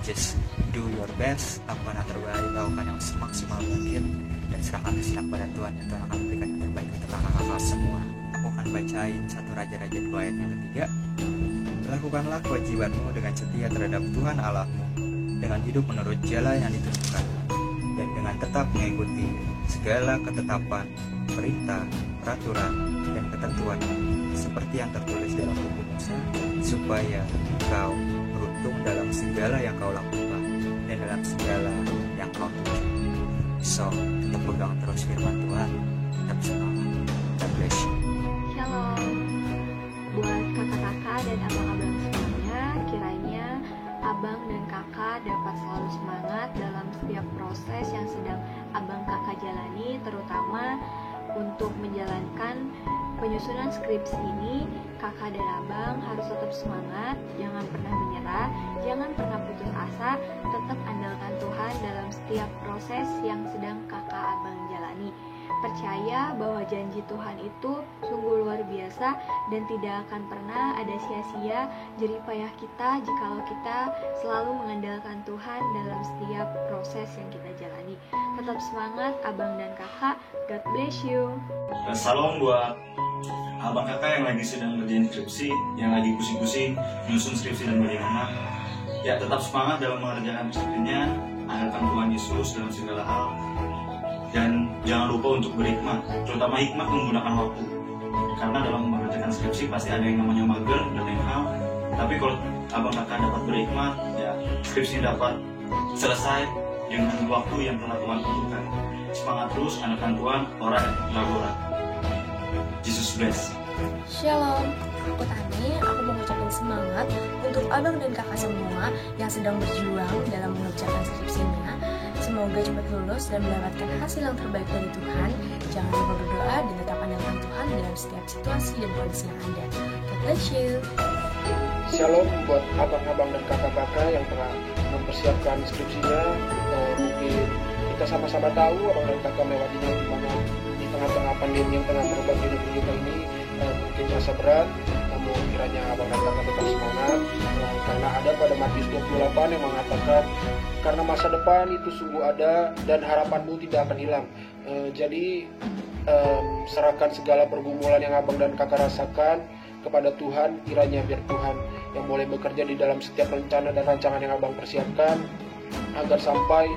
[SPEAKER 12] Just do your best, lakukan yang terbaik, lakukan yang semaksimal mungkin, dan serahkan kesidang pada Tuhan, yang Tuhan akan memberikan yang terbaik untuk kakak-kakak semua. Aku akan bacain 1 Raja-Raja 2 ayat yang ketiga. Lakukanlah kewajibanmu dengan setia terhadap Tuhan Allahmu, dengan hidup menurut jalan yang ditentukan, dan dengan tetap mengikuti segala ketetapan, perintah, peraturan, dan ketentuan seperti yang tertulis dalam buku Musa, supaya engkau beruntung dalam segala yang kau lakukan dan dalam segala yang kau tuju. So, tetap pegang terus firman Tuhan, tetap semangat. God bless you.
[SPEAKER 6] Shalom. Buat kakak-kakak dan abang-abang semuanya, kiranya abang dan kakak dapat selalu semangat dalam setiap proses yang sedang abang kakak jalani, terutama untuk menjalankan penyusunan skripsi ini. Kakak dan abang harus tetap semangat, jangan pernah menyerah, jangan pernah putus asa, tetap andalkan Tuhan dalam setiap proses yang sedang kakak abang jalani. percaya bahwa janji Tuhan itu sungguh luar biasa dan tidak akan pernah ada sia-sia jerih payah kita jikalau kita selalu mengandalkan Tuhan dalam setiap proses yang kita jalani. Tetap semangat abang dan kakak, God bless you.
[SPEAKER 13] Dan salam buat abang kakak yang lagi sedang ngerjain skripsi, yang lagi pusing-pusing nyusun skripsi dan bagaimana. Ya, tetap semangat dalam mengerjakan skripsinya, andalkan Tuhan Yesus dalam segala hal. Dan jangan lupa untuk berhikmat, terutama hikmat menggunakan waktu. Karena dalam mengerjakan skripsi pasti ada yang namanya mager dan lain hal. Tapi kalau abang kakak dapat berhikmat, ya skripsi dapat selesai dengan waktu yang telah Tuhan tentukan. Semangat terus, andalkan Tuhan, ora labora. Jesus bless.
[SPEAKER 14] Shalom, aku Tani, aku mau ngucapin semangat untuk abang dan kakak semua yang sedang berjuang dalam mengerjakan skripsinya. Semoga cepat lulus dan mendapatkan hasil yang terbaik dari Tuhan. Jangan lupa berdoa dan tetap andalkan Tuhan dalam setiap situasi dan kondisi yang ada. God bless you.
[SPEAKER 15] Shalom buat abang-abang dan kakak-kakak yang telah mempersiapkan skripsinya. Mungkin kita sama-sama tahu abang dan kakak melewatinya gimana di tengah-tengah pandemi yang tengah merebak di negeri kita ini. Mungkin terasa berat, namun kiranya abang dan kakak tetap semangat, karena ada pada Matius 28 yang mengatakan karena masa depan itu sungguh ada dan harapanmu tidak akan hilang. Jadi serahkan segala pergumulan yang abang dan kakak rasakan kepada Tuhan, kiranya biar Tuhan yang boleh bekerja di dalam setiap rencana dan rancangan yang abang persiapkan, agar sampai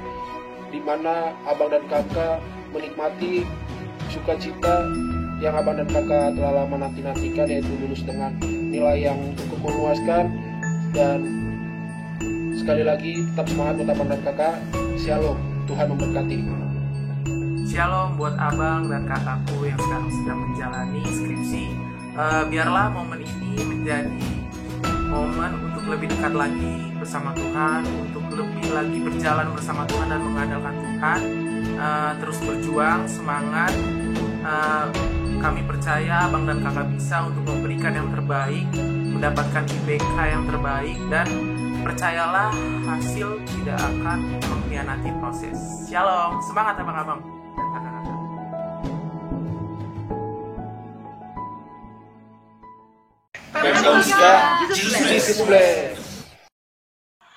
[SPEAKER 15] di mana abang dan kakak menikmati sukacita yang abang dan kakak telah lama nanti-nantikan, yaitu lulus dengan nilai yang cukup memuaskan. Dan sekali lagi tetap semangat buat abang dan kakak. Shalom, Tuhan memberkati.
[SPEAKER 16] Shalom buat abang dan kakakku yang sekarang sedang menjalani skripsi. Biarlah momen ini menjadi momen untuk lebih dekat lagi bersama Tuhan, untuk lebih lagi berjalan bersama Tuhan dan mengandalkan Tuhan. Terus berjuang, semangat. Kami percaya abang dan kakak bisa untuk memberikan yang terbaik, mendapatkan IPK yang terbaik, dan percayalah hasil tidak akan mengkhianati proses. Shalom, semangat abang-abang dan kakak-kakak.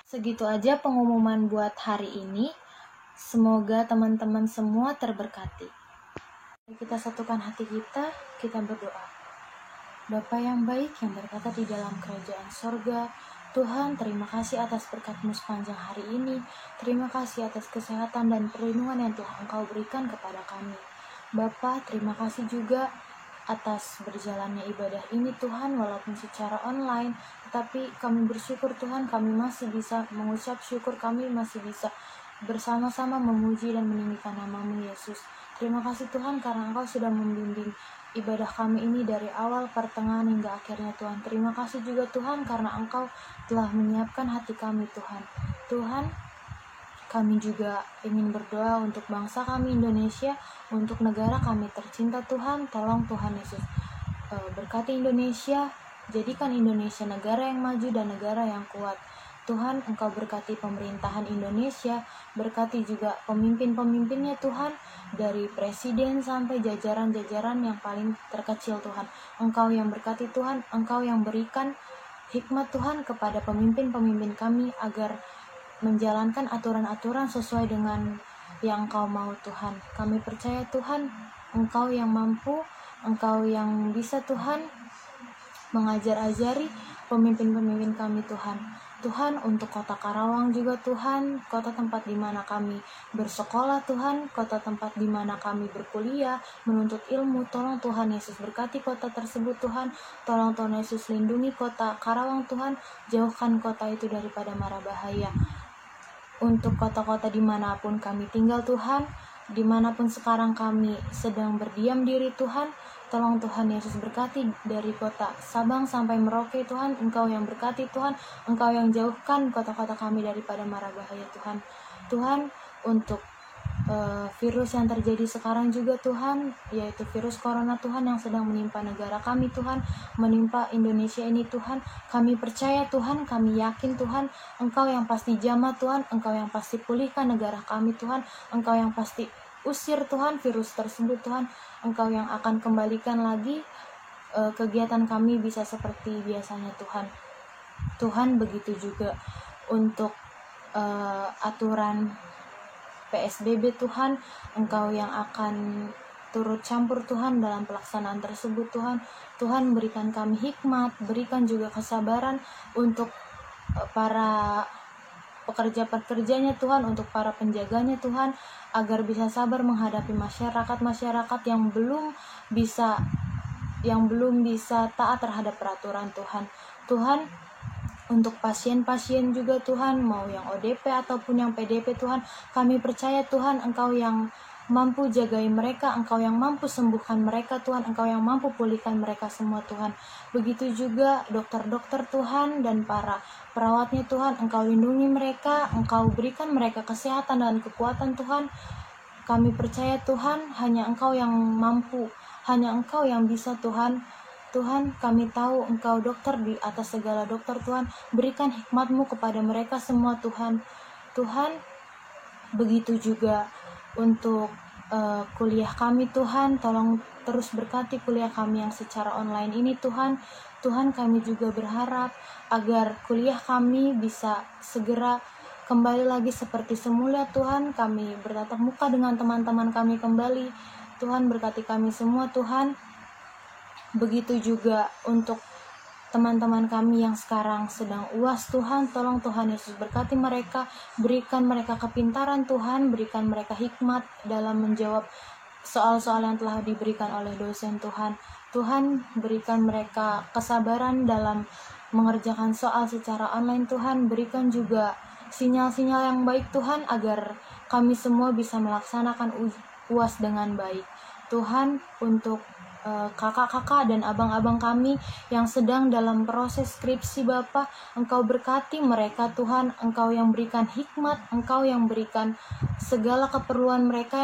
[SPEAKER 1] Segitu aja pengumuman buat hari ini. Semoga teman-teman semua terberkati. Kita satukan hati kita berdoa. Bapa yang baik yang berkata di dalam kerajaan sorga, Tuhan, terima kasih atas berkat-Mu sepanjang hari ini. Terima kasih atas kesehatan dan perlindungan yang Tuhan Engkau berikan kepada kami. Bapa, terima kasih juga atas berjalannya ibadah ini Tuhan, walaupun secara online, tetapi kami bersyukur Tuhan, kami masih bisa mengucap syukur, kami masih bisa bersama-sama memuji dan meninggikan nama-Mu Yesus. Terima kasih Tuhan karena Engkau sudah membimbing ibadah kami ini dari awal, pertengahan, hingga akhirnya Tuhan. Terima kasih juga Tuhan karena Engkau telah menyiapkan hati kami Tuhan. Tuhan, kami juga ingin berdoa untuk bangsa kami Indonesia, untuk negara kami tercinta Tuhan. Tolong Tuhan Yesus berkati Indonesia, jadikan Indonesia negara yang maju dan negara yang kuat. Tuhan, Engkau berkati pemerintahan Indonesia, berkati juga pemimpin-pemimpinnya Tuhan, dari presiden sampai jajaran-jajaran yang paling terkecil Tuhan. Engkau yang berkati Tuhan, Engkau yang berikan hikmat Tuhan kepada pemimpin-pemimpin kami agar menjalankan aturan-aturan sesuai dengan yang Engkau mau Tuhan. Kami percaya Tuhan, Engkau yang mampu, Engkau yang bisa Tuhan mengajar-ajari pemimpin-pemimpin kami Tuhan. Tuhan, untuk kota Karawang juga Tuhan, kota tempat di mana kami bersekolah Tuhan, kota tempat di mana kami berkuliah, menuntut ilmu. Tolong Tuhan Yesus berkati kota tersebut Tuhan. Tolong Tuhan Yesus lindungi kota Karawang Tuhan, jauhkan kota itu daripada mara bahaya. Untuk kota-kota dimanapun kami tinggal Tuhan, dimanapun sekarang kami sedang berdiam diri Tuhan, tolong Tuhan Yesus berkati dari kota Sabang sampai Merauke Tuhan. Engkau yang berkati Tuhan, Engkau yang jauhkan kota-kota kami daripada mara bahaya Tuhan. Tuhan, untuk virus yang terjadi sekarang juga Tuhan, yaitu virus corona Tuhan yang sedang menimpa negara kami Tuhan, menimpa Indonesia ini Tuhan. Kami percaya Tuhan, kami yakin Tuhan, Engkau yang pasti jamah Tuhan, Engkau yang pasti pulihkan negara kami Tuhan, Engkau yang pasti usir Tuhan virus tersebut Tuhan. Engkau yang akan kembalikan lagi kegiatan kami bisa seperti biasanya Tuhan. Tuhan, begitu juga untuk aturan PSBB Tuhan, Engkau yang akan turut campur Tuhan dalam pelaksanaan tersebut Tuhan. Tuhan, berikan kami hikmat, berikan juga kesabaran untuk para pekerja-pekerjanya Tuhan, untuk para penjaganya Tuhan, agar bisa sabar menghadapi masyarakat yang belum bisa taat terhadap peraturan Tuhan. Tuhan, untuk pasien-pasien juga Tuhan, mau yang ODP ataupun yang PDP Tuhan, kami percaya Tuhan Engkau yang mampu jagai mereka, Engkau yang mampu sembuhkan mereka Tuhan, Engkau yang mampu pulihkan mereka semua Tuhan. Begitu juga dokter-dokter Tuhan dan para perawatnya Tuhan, Engkau lindungi mereka, Engkau berikan mereka kesehatan dan kekuatan Tuhan. Kami percaya Tuhan, hanya Engkau yang mampu, hanya Engkau yang bisa Tuhan. Tuhan, kami tahu Engkau dokter di atas segala dokter Tuhan, berikan hikmat-Mu kepada mereka semua Tuhan. Tuhan, begitu juga untuk kuliah kami Tuhan, tolong terus berkati kuliah kami yang secara online ini Tuhan. Tuhan, kami juga berharap agar kuliah kami bisa segera kembali lagi seperti semula Tuhan. Kami bertatap muka dengan teman-teman kami kembali. Tuhan, berkati kami semua Tuhan. Begitu juga untuk teman-teman kami yang sekarang sedang UAS Tuhan, tolong Tuhan Yesus berkati mereka, berikan mereka kepintaran Tuhan, berikan mereka hikmat dalam menjawab soal-soal yang telah diberikan oleh dosen Tuhan. Tuhan, berikan mereka kesabaran dalam mengerjakan soal secara online Tuhan, berikan juga sinyal-sinyal yang baik Tuhan agar kami semua bisa melaksanakan UAS dengan baik. Tuhan, untuk kakak-kakak dan abang-abang kami yang sedang dalam proses skripsi Bapa, Engkau berkati mereka Tuhan, Engkau yang berikan hikmat, Engkau yang berikan segala keperluan mereka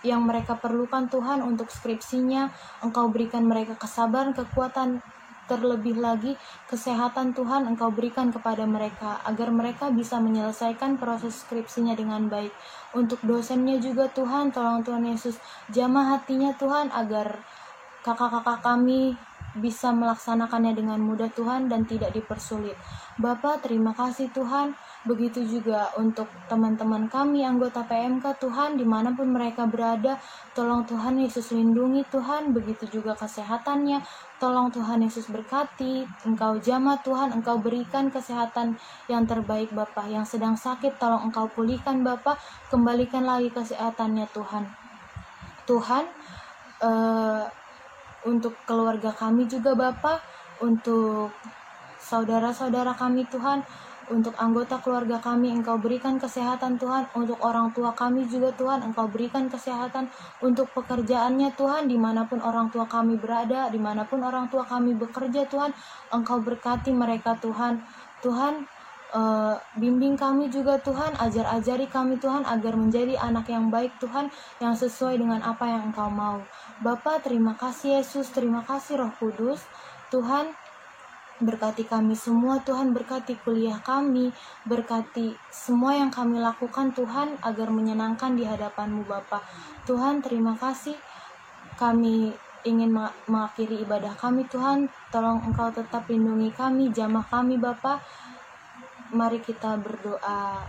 [SPEAKER 1] yang mereka perlukan Tuhan untuk skripsinya. Engkau berikan mereka kesabaran, kekuatan, terlebih lagi kesehatan Tuhan Engkau berikan kepada mereka agar mereka bisa menyelesaikan proses skripsinya dengan baik. Untuk dosennya juga Tuhan, tolong Tuhan Yesus jamah hatinya Tuhan agar kakak-kakak kami bisa melaksanakannya dengan mudah Tuhan dan tidak dipersulit. Bapa, terima kasih Tuhan. Begitu juga untuk teman-teman kami anggota PMK Tuhan, dimanapun mereka berada, tolong Tuhan Yesus lindungi Tuhan. Begitu juga kesehatannya, tolong Tuhan Yesus berkati. Engkau jamah Tuhan, Engkau berikan kesehatan yang terbaik Bapa. Yang sedang sakit, tolong Engkau pulihkan Bapa, kembalikan lagi kesehatannya Tuhan. Tuhan, untuk keluarga kami juga Bapa, untuk saudara-saudara kami Tuhan, untuk anggota keluarga kami Engkau berikan kesehatan Tuhan, untuk orang tua kami juga Tuhan Engkau berikan kesehatan, untuk pekerjaannya Tuhan, dimanapun orang tua kami berada, dimanapun orang tua kami bekerja Tuhan, Engkau berkati mereka Tuhan. Tuhan, bimbing kami juga Tuhan, ajari kami Tuhan agar menjadi anak yang baik Tuhan, yang sesuai dengan apa yang Engkau mau. Bapa, terima kasih Yesus, terima kasih Roh Kudus. Tuhan, berkati kami semua Tuhan, berkati kuliah kami, berkati semua yang kami lakukan Tuhan agar menyenangkan di hadapan-Mu Bapa. Tuhan, terima kasih. Kami ingin mengakhiri ibadah kami Tuhan, tolong Engkau tetap lindungi kami, jamah kami Bapa. Mari kita berdoa.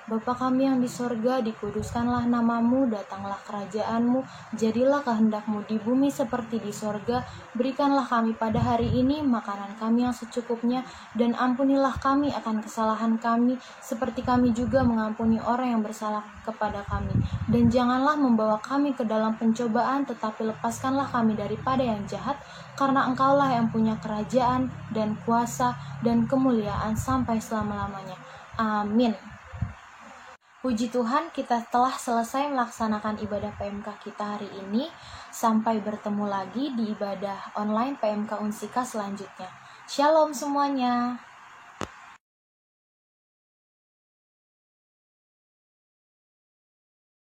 [SPEAKER 1] Bapa kami yang di sorga, dikuduskanlah namamu, datanglah kerajaan-Mu, jadilah kehendak-Mu di bumi seperti di sorga. Berikanlah kami pada hari ini makanan kami yang secukupnya, dan ampunilah kami akan kesalahan kami, seperti kami juga mengampuni orang yang bersalah kepada kami. Dan janganlah membawa kami ke dalam pencobaan, tetapi lepaskanlah kami daripada yang jahat, karena Engkaulah yang punya kerajaan dan kuasa dan kemuliaan sampai selama-lamanya. Amin. Puji Tuhan, kita telah selesai melaksanakan ibadah PMK kita hari ini. Sampai bertemu lagi di ibadah online PMK Unsika selanjutnya. Shalom semuanya.